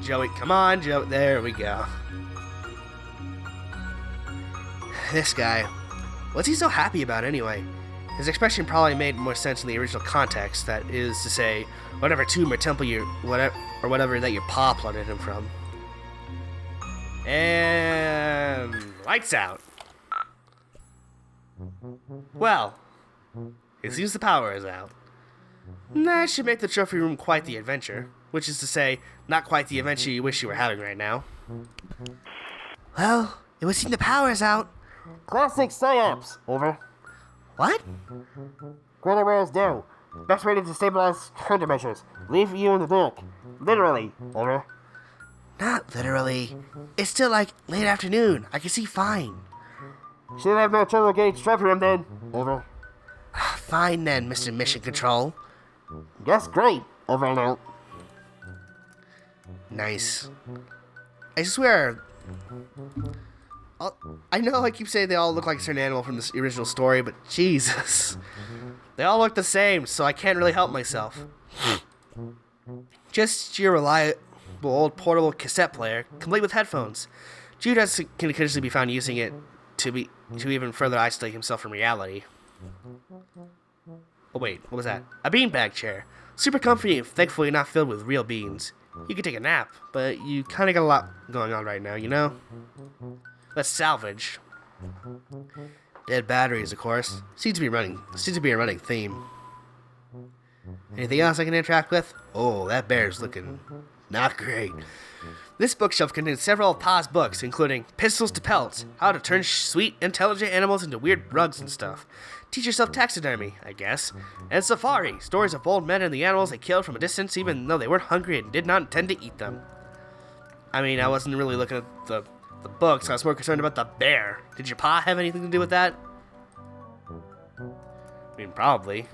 Joey, come on, Joey. There we go. This guy. What's he so happy about anyway? His expression probably made more sense in the original context, that is to say, whatever tomb or temple whatever that your pa plundered him from. And lights out. Well, it seems the power is out. That should make the trophy room quite the adventure, which is to say, not quite the adventure you wish you were having right now. Well, it would seem the power is out. Classic psyops. Over. What? Greater is due. Best way to destabilize countermeasures. Leave you in the dark. Literally. Over. Not literally. It's still like late afternoon. I can see fine. Should have no trouble gauge trophy room then. Over. Fine then, Mr. Mission Control. Yes, great. Over and out. Nice. I swear. I know I keep saying they all look like a certain animal from the original story, but Jesus. They all look the same, so I can't really help myself. Just your reliable old portable cassette player, complete with headphones. Jude can occasionally be found using it to even further isolate himself from reality. Oh wait, what was that? A beanbag chair. Super comfy and thankfully not filled with real beans. You could take a nap, but you kinda got a lot going on right now, you know? Let's salvage. Dead batteries, of course. Seems to be a running theme. Anything else I can interact with? Oh, that bear's looking not great. This bookshelf contains several of Pa's books, including Pistols to Pelts, How to Turn Sweet, Intelligent Animals into Weird Rugs and Stuff, Teach Yourself Taxidermy, I guess, and Safari, stories of bold men and the animals they killed from a distance even though they weren't hungry and did not intend to eat them. I mean, I wasn't really looking at the books, I was more concerned about the bear. Did your pa have anything to do with that? I mean, probably.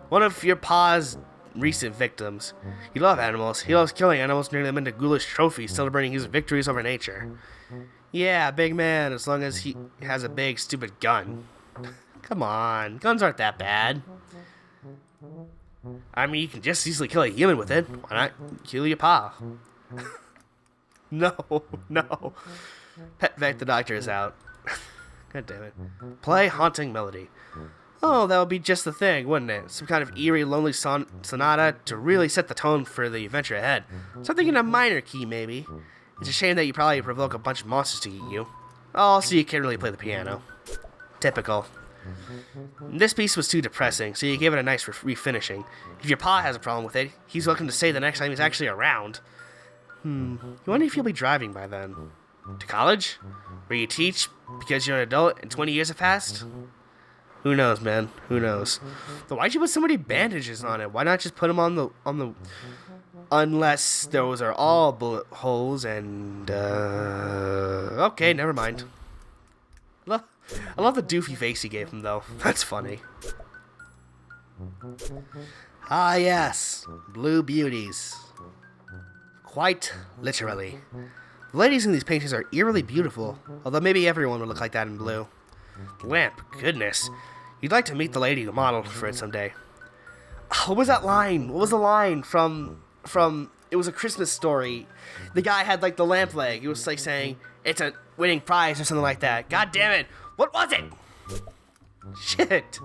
One of your pa's recent victims. He loves animals. He loves killing animals, turning them into ghoulish trophies, celebrating his victories over nature. Yeah, big man, as long as he has a big, stupid gun. Come on, guns aren't that bad. I mean, you can just easily kill a human with it. Why not kill your pa? No. Pet Vet the Doctor is out. God damn it. Play Haunting Melody. Oh, that would be just the thing, wouldn't it? Some kind of eerie, lonely sonata to really set the tone for the adventure ahead. Something in a minor key, maybe. It's a shame that you probably provoke a bunch of monsters to eat you. Oh, so you can't really play the piano. Typical. This piece was too depressing, so you gave it a nice refinishing. If your pa has a problem with it, he's welcome to say the next time he's actually around. You wonder if you'll be driving by then. To college? Where you teach because you're an adult and 20 years have passed? Who knows, man? Who knows? But why'd you put so many bandages on it? Why not just put them on the... Unless those are all bullet holes and, okay, never mind. I love the doofy face he gave him, though. That's funny. Ah, yes. Blue beauties. Quite literally. The ladies in these paintings are eerily beautiful, although maybe everyone would look like that in blue. Lamp, goodness. You'd like to meet the lady who modeled for it someday. What was that line? What was the line from it was a Christmas Story? The guy had like the lamp leg. It was like saying, it's a winning prize or something like that. God damn it. What was it? Shit.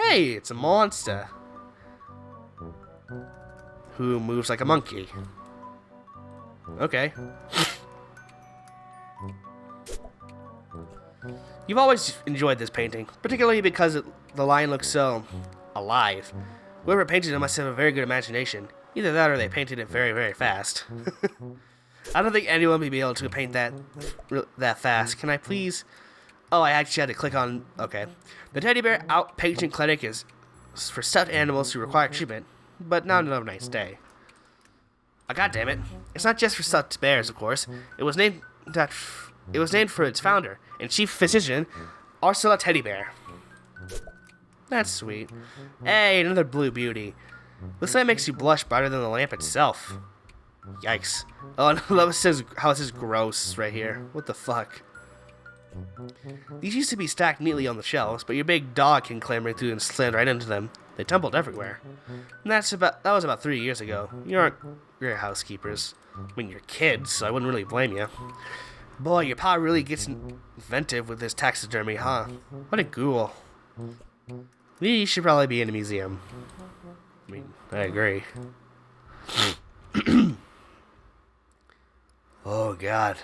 Hey, it's a monster. Who moves like a monkey. Okay. You've always enjoyed this painting, particularly because the lion looks so alive. Whoever painted it must have a very good imagination. Either that or they painted it very, very fast. I don't think anyone would be able to paint that fast. Can I please... Oh, I actually had to click on... Okay. The teddy bear outpatient clinic is for stuffed animals who require treatment, but not on a nice day. Oh, God damn it. It's not just for stuffed bears, of course. It was named for its founder and chief physician, Ursula Teddy Bear. That's sweet. Hey, another blue beauty. This lamp makes you blush brighter than the lamp itself. Yikes. Oh, and I love how it says gross right here. What the fuck? These used to be stacked neatly on the shelves, but your big dog came clambering through and slammed right into them. They tumbled everywhere. And that was about 3 years ago. You're housekeepers. I mean, you're kids, so I wouldn't really blame you. Boy, your pa really gets inventive with his taxidermy, huh? What a ghoul. He should probably be in a museum. I mean, I agree. Oh, God.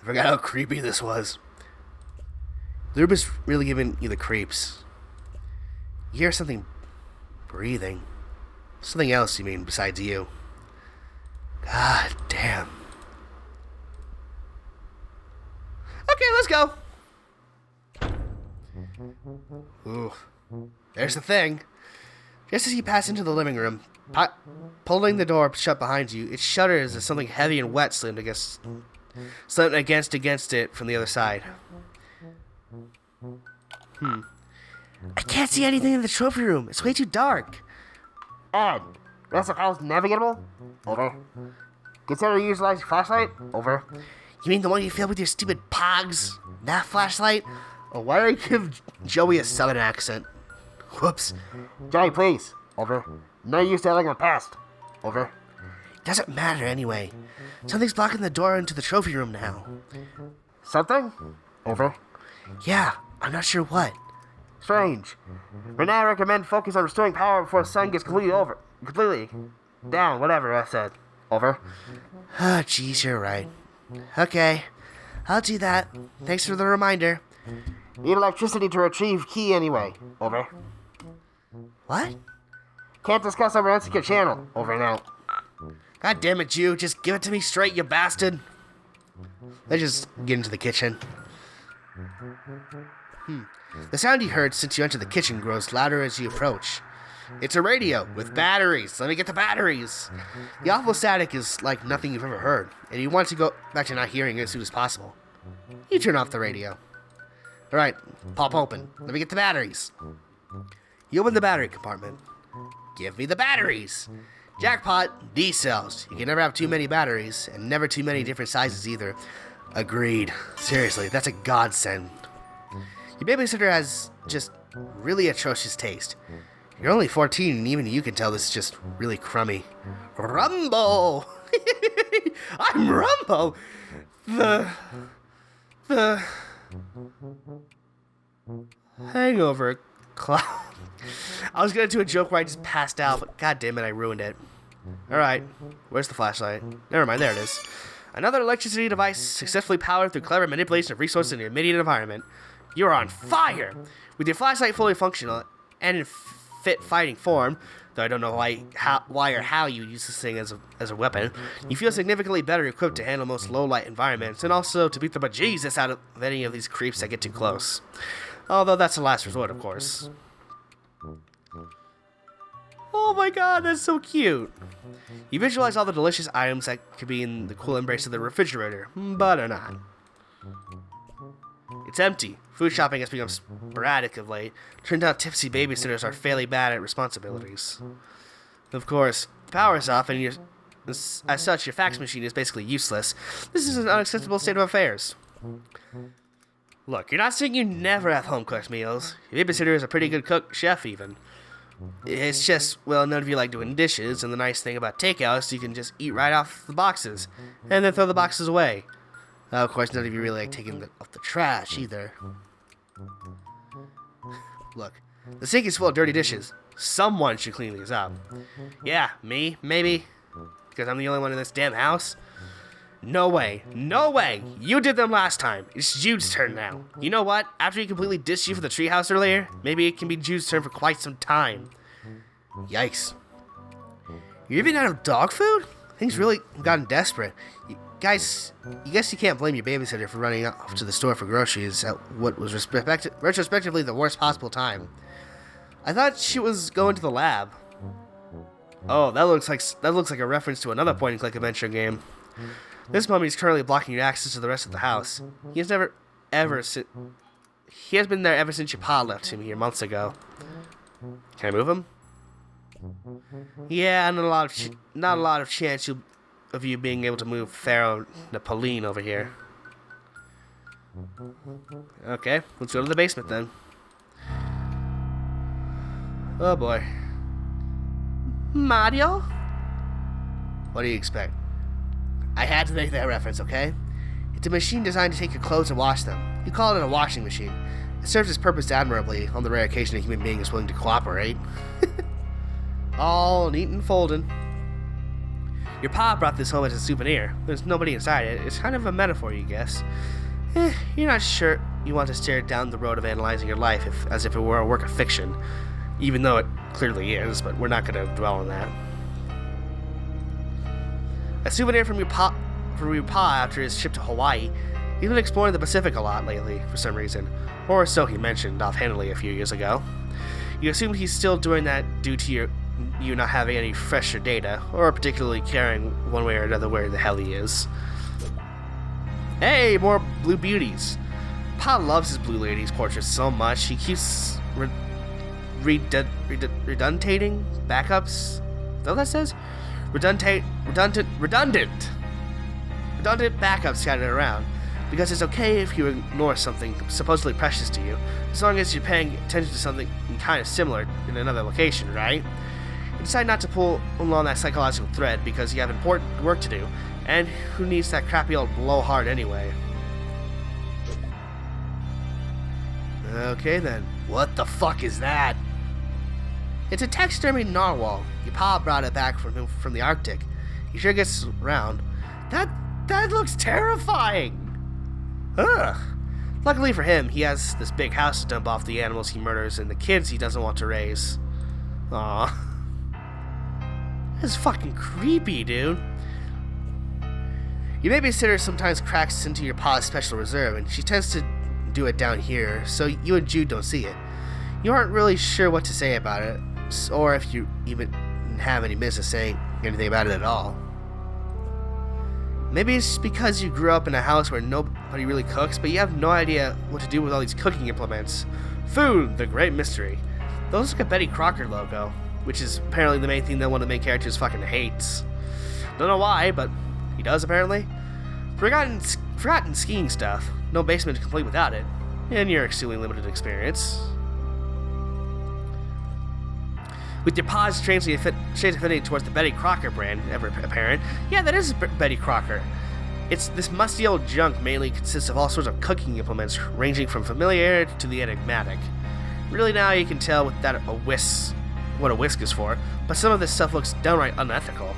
I forgot how creepy this was. The room is really giving you the creeps. You hear something breathing. Something else, you mean, besides you. God damn. Okay, let's go. Ooh. There's the thing. Just as you pass into the living room, pulling the door shut behind you, it shudders as something heavy and wet slammed against it from the other side. I can't see anything in the trophy room. It's way too dark. Ed, rest of house navigable? Over. Consider utilizing flashlight? Over. You mean the one you filled with your stupid pogs? That flashlight? Oh, why do you give Joey a southern accent? Whoops. Joey, please. Over. No use telling my past. Over. Doesn't matter anyway. Something's blocking the door into the trophy room now. Something? Over. Yeah, I'm not sure what. Strange. Right now I recommend focus on restoring power before the sun gets completely down, whatever I said. Over. Oh, jeez, you're right. Okay, I'll do that. Thanks for the reminder. Need electricity to retrieve key anyway. Over. What? Can't discuss over insecure channel. Over and out. God damn it, you. Just give it to me straight, you bastard. Let's just get into the kitchen. The sound you heard since you entered the kitchen grows louder as you approach. It's a radio with batteries. Let me get the batteries. The awful static is like nothing you've ever heard, and you want to go back to not hearing it as soon as possible. You turn off the radio. Alright, pop open. Let me get the batteries. You open the battery compartment. Give me the batteries. Jackpot, D cells. You can never have too many batteries, and never too many different sizes either. Agreed. Seriously, that's a godsend. Your babysitter has just really atrocious taste. You're only 14, and even you can tell this is just really crummy. Rumbo! I'm Rumbo! The hangover clown. I was gonna do a joke where I just passed out, but god damn it, I ruined it. Alright, where's the flashlight? Never mind, there it is. Another electricity device successfully powered through clever manipulation of resources in your immediate environment. You're on fire! With your flashlight fully functional and in fit fighting form, though I don't know why or how you use this thing as a weapon, you feel significantly better equipped to handle most low-light environments, and also to beat the bejesus out of any of these creeps that get too close. Although that's the last resort, of course. Oh my god, that's so cute! You visualize all the delicious items that could be in the cool embrace of the refrigerator, but are not. It's empty. Food shopping has become sporadic of late. Turns out tipsy babysitters are fairly bad at responsibilities. Of course, the power is off, and as such, your fax machine is basically useless. This is an unacceptable state of affairs. Look, you're not saying you never have home-cooked meals. Your babysitter is a pretty good cook, chef even. It's just, well, none of you like doing dishes, and the nice thing about takeout is you can just eat right off the boxes, and then throw the boxes away. Of course, none of you really like taking off the trash, either. Look, the sink is full of dirty dishes. Someone should clean these up. Yeah, me, maybe. because I'm the only one in this damn house? No way. No way. You did them last time. It's Jude's turn now. You know what? After he completely dissed you for the treehouse earlier, maybe it can be Jude's turn for quite some time. Yikes. You're even out of dog food? Things really gotten desperate. Guys, you guess you can't blame your babysitter for running off to the store for groceries at what was retrospectively the worst possible time. I thought she was going to the lab. Oh, that looks like a reference to another point-and-click adventure game. This mummy is currently blocking your access to the rest of the house. He has been there ever since your pa left him here months ago. Can I move him? Yeah, not a lot of chance of you being able to move Pharaoh Napoleon over here. Okay, let's go to the basement then. Oh boy. Mario? What do you expect? I had to make that reference, okay? It's a machine designed to take your clothes and wash them. You call it a washing machine. It serves its purpose admirably on the rare occasion a human being is willing to cooperate. All neat and folded. Your pa brought this home as a souvenir. There's nobody inside it. It's kind of a metaphor, you guess. You're not sure you want to stare down the road of analyzing your life as if it were a work of fiction. Even though it clearly is, but we're not going to dwell on that. A souvenir from your pa after his trip to Hawaii. He's been exploring the Pacific a lot lately, for some reason. Or so he mentioned offhandedly a few years ago. You assume he's still doing that due to you not having any fresher data, or particularly caring one way or another where the hell he is. Hey, more blue beauties. Pa loves his blue ladies portraits so much, he keeps redundating backups. Is that what that says? Redundant backups scattered around. Because it's okay if you ignore something supposedly precious to you, as long as you're paying attention to something kind of similar in another location, right? You decide not to pull along that psychological thread because you have important work to do, and who needs that crappy old blowhard anyway? Okay then, what the fuck is that? It's a taxidermy narwhal. Your pa brought it back from the Arctic. He sure gets around. That looks terrifying! Ugh. Luckily for him, he has this big house to dump off the animals he murders and the kids he doesn't want to raise. Aww. That's fucking creepy, dude. Your babysitter sometimes cracks into your pa's special reserve, and she tends to do it down here, so you and Jude don't see it. You aren't really sure what to say about it, or if you even have any business saying anything about it at all. Maybe it's because you grew up in a house where nobody really cooks, but you have no idea what to do with all these cooking implements. Food, the great mystery. Those look like a Betty Crocker logo, which is apparently the main thing that one of the main characters fucking hates. Don't know why, but he does apparently. Forgotten skiing stuff. No basement complete without it. And your extremely limited experience. With your pa's strangely affinity towards the Betty Crocker brand ever apparent, yeah, that is Betty Crocker. It's this musty old junk mainly consists of all sorts of cooking implements, ranging from familiar to the enigmatic. Really now you can tell what a whisk is for, but some of this stuff looks downright unethical.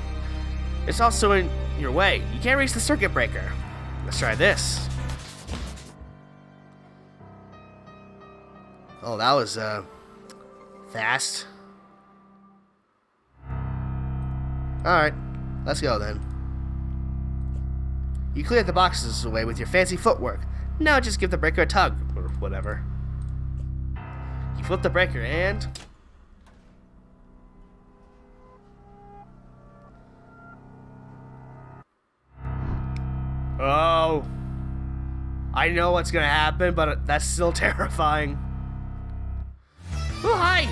It's also in your way. You can't reach the circuit breaker. Let's try this. Oh, that was, fast. Alright, let's go then. You cleared the boxes away with your fancy footwork. Now just give the breaker a tug, or whatever. You flip the breaker and... Oh. I know what's gonna happen, but that's still terrifying. Oh, hi!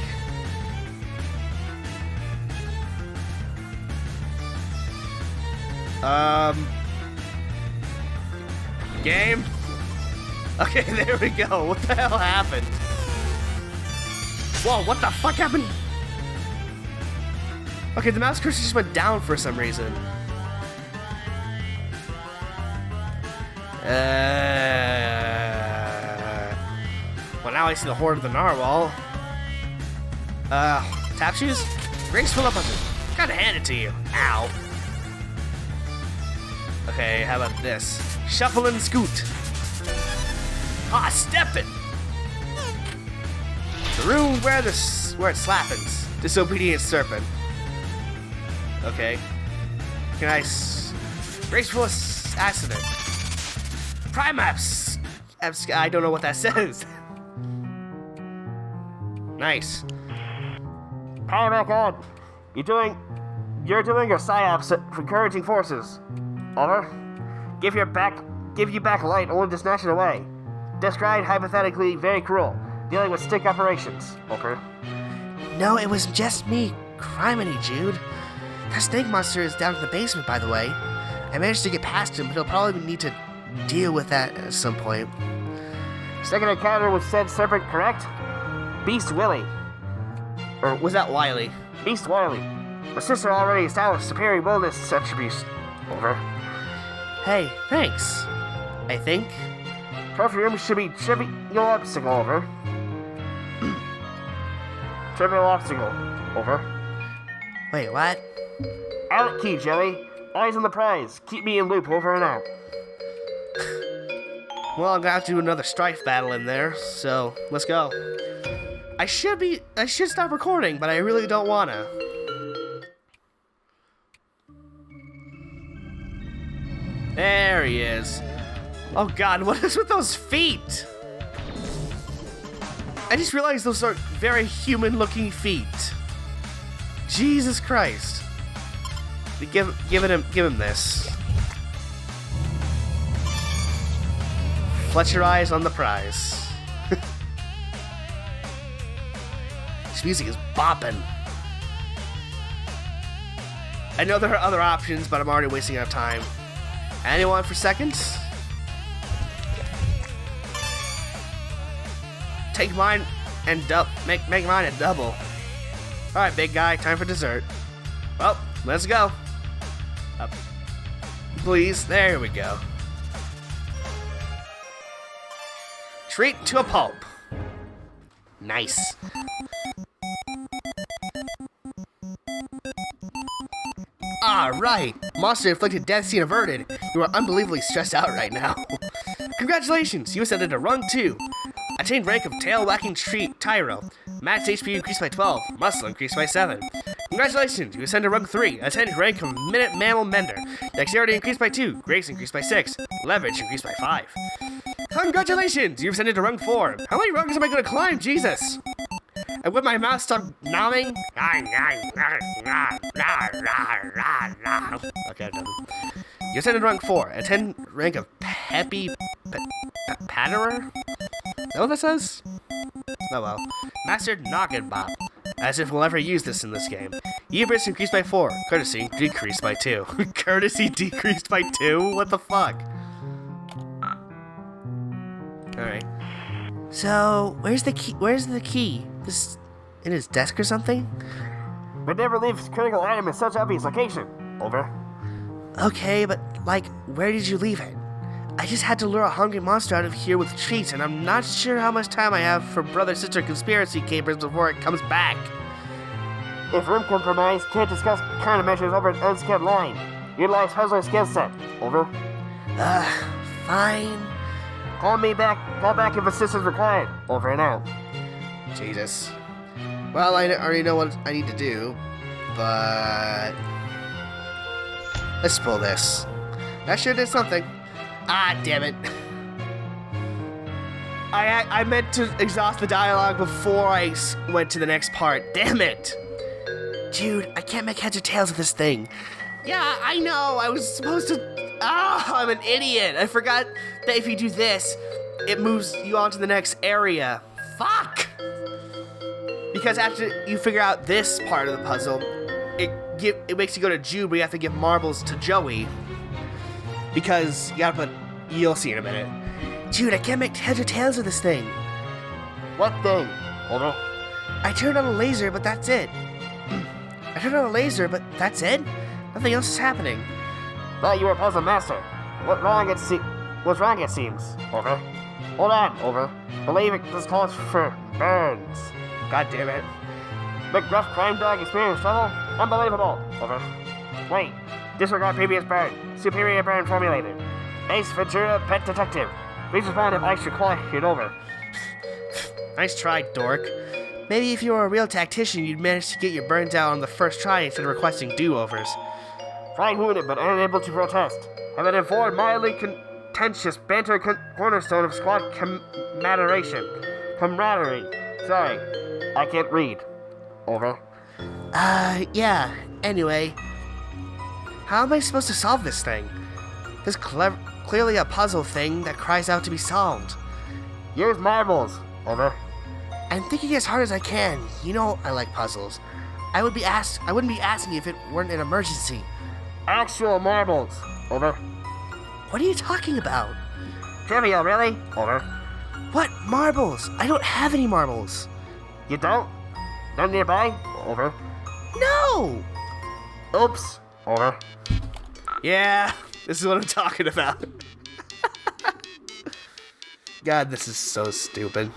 Game? Okay, there we go. What the hell happened? Whoa, what the fuck happened? Okay, the mouse cursor just went down for some reason. Well, now I see the horde of the narwhal. Tap shoes? Graceful up button. Gotta hand it to you. Ow. Okay, how about this? Shuffle and scoot. Ah, steppin'. The room where it slappins. Disobedient serpent. Okay. Can I graceful accident. Primaps. I don't know what that says. Nice. Power back on. You're doing your psyops for encouraging forces. Over. Give you back light only to snatch it away. Described hypothetically very cruel. Dealing with stick operations. Over. No, it was just me. Criminy, Jude. That snake monster is down in the basement, by the way. I managed to get past him, but he'll probably need to deal with that at some point. Second encounter with said serpent, correct? Beast Willie. Or was that Wily? Beast Wiley. My sister already established superior boldness attributes. Over. Hey, thanks. I think. Perfume should be trivial obstacle. Over. Trivial obstacle. Over. Wait, what? Out key, Joey. Eyes on the prize. Keep me in loop. Over and out. Well, I'm gonna have to do another strife battle in there, so let's go. I should stop recording, but I really don't wanna. There he is. Oh god, what is with those feet? I just realized those are very human-looking feet. Jesus Christ. Give him this. Fletch your eyes on the prize. This music is bopping. I know there are other options, but I'm already wasting our time. Anyone for seconds? Take mine and make mine a double. Alright, big guy, time for dessert. Well, let's go. Up. Please, there we go. Treat to a pulp. Nice. Alright, monster-inflicted death scene averted. You are unbelievably stressed out right now. Congratulations, you ascended to rung 2. Attained rank of tail-whacking Tyro. Max HP increased by 12, muscle increased by 7. Congratulations, you ascended to rung 3. Attained rank of Minute Mammal Mender. Dexterity increased by 2, grace increased by 6, leverage increased by 5. Congratulations, you've ascended to rung 4. How many rungs am I going to climb, Jesus? And when my mouth stopped nomming... Okay, I'm done. You ascended to rank 4. Attend rank of Peppy... Patterer? Is that what that says? Oh well. Mastered Noggin Bop. As if we'll ever use this in this game. Hubris increased by 4. Courtesy decreased by 2. Courtesy decreased by 2? What the fuck? Alright. So, where's the key? This in his desk or something? But never leaves critical item in such obvious location. Over. Okay, but, like, where did you leave it? I just had to lure a hungry monster out of here with treats, and I'm not sure how much time I have for brother-sister conspiracy capers before it comes back. If room compromise, can't discuss countermeasures over an unscaled line. Utilize puzzler skill set. Over. Fine. Call back if assistance required. Over and out. Jesus. Well, I already know what I need to do, but... let's pull this. That sure did something. Ah, damn it. I meant to exhaust the dialogue before I went to the next part. Damn it. Dude, I can't make heads or tails of this thing. Yeah, I know. I was supposed to... I'm an idiot. I forgot that if you do this, it moves you on to the next area. Fuck! Because after you figure out this part of the puzzle, it makes you go to Jude, but you have to give marbles to Joey. Because you gotta put... you'll see in a minute. Dude, I can't make heads or tails of this thing. What thing? Over. I turned on a laser, but that's it. Nothing else is happening. Thought you were a puzzle master. What's wrong it seems. Over. Hold on. Over. Believe it, this calls for burns. God damn it. Big rough crime dog experience trouble? Unbelievable. Over. Wait. Disregard previous burn. Superior burn formulated. Ace Ventura, Pet Detective. Please respond if ice required over. Nice try, dork. Maybe if you were a real tactician, you'd manage to get your burns out on the first try instead of requesting do-overs. Flying wounded but unable to protest. Have been informed mildly contentious banter cornerstone of squad camaraderie. Sorry, I can't read. Over. Yeah. Anyway, how am I supposed to solve this thing? This clearly a puzzle thing that cries out to be solved. Use marbles. Over. I'm thinking as hard as I can. You know I like puzzles. I wouldn't be asking if it weren't an emergency. Actual marbles. Over. What are you talking about? Trivia, really? Over. What marbles? I don't have any marbles. You don't? None nearby? Over. No! Oops. Over. Yeah, this is what I'm talking about. God, this is so stupid.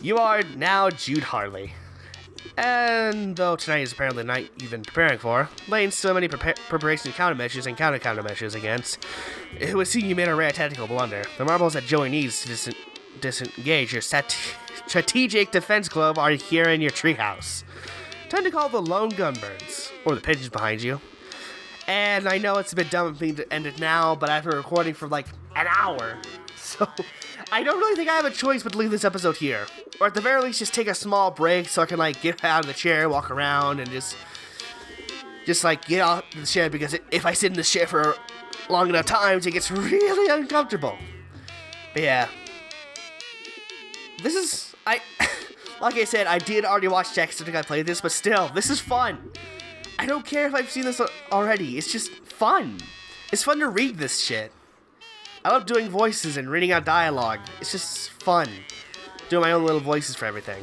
You are now Jude Harley. And though tonight is apparently the night you've been preparing for, laying so many preparation countermeasures and countermeasures against, it would seem you made a rare tactical blunder. The marbles that Joey needs to disengage your strategic defense globe are here in your treehouse. Time to call the lone gunbirds, or the pigeons behind you. And I know it's a bit dumb of me to end it now, but I've been recording for like an hour. So I don't really think I have a choice but to leave this episode here. Or at the very least, just take a small break so I can like get out of the chair, walk around, and just like get out of the chair, because if I sit in the chair for long enough times, it gets really uncomfortable. But yeah. This is, like I said, I did already watch Jacksepticeye play this, but still, this is fun. I don't care if I've seen this already, it's just fun. It's fun to read this shit. I love doing voices and reading out dialogue. It's just fun. Doing my own little voices for everything.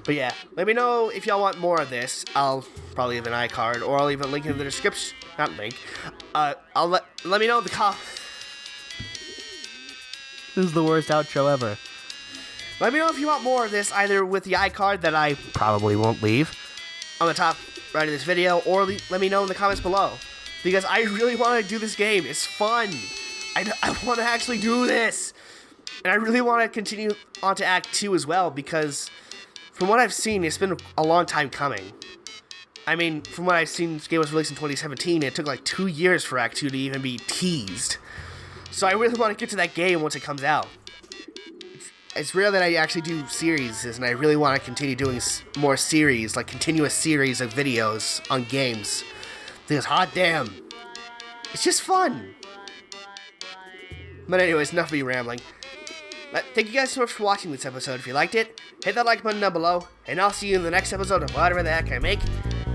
But yeah, let me know if y'all want more of this. I'll probably leave an iCard, or I'll leave a link in the description. Not link. I'll let me know in the comments. This is the worst outro ever. Let me know if you want more of this, either with the iCard that I probably won't leave on the top right of this video, or let me know in the comments below. Because I really want to do this game. It's fun. I want to actually do this. And I really want to continue on to Act 2 as well, because from what I've seen, it's been a long time coming. I mean, from what I've seen, this game was released in 2017, and it took like 2 years for Act 2 to even be teased. So I really want to get to that game once it comes out. It's rare that I actually do series, and I really want to continue doing more series, like continuous series of videos on games. Because hot damn, it's just fun. But anyways, enough of me rambling. Thank you guys so much for watching this episode. If you liked it, hit that like button down below, and I'll see you in the next episode of whatever the heck I make.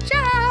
Ciao!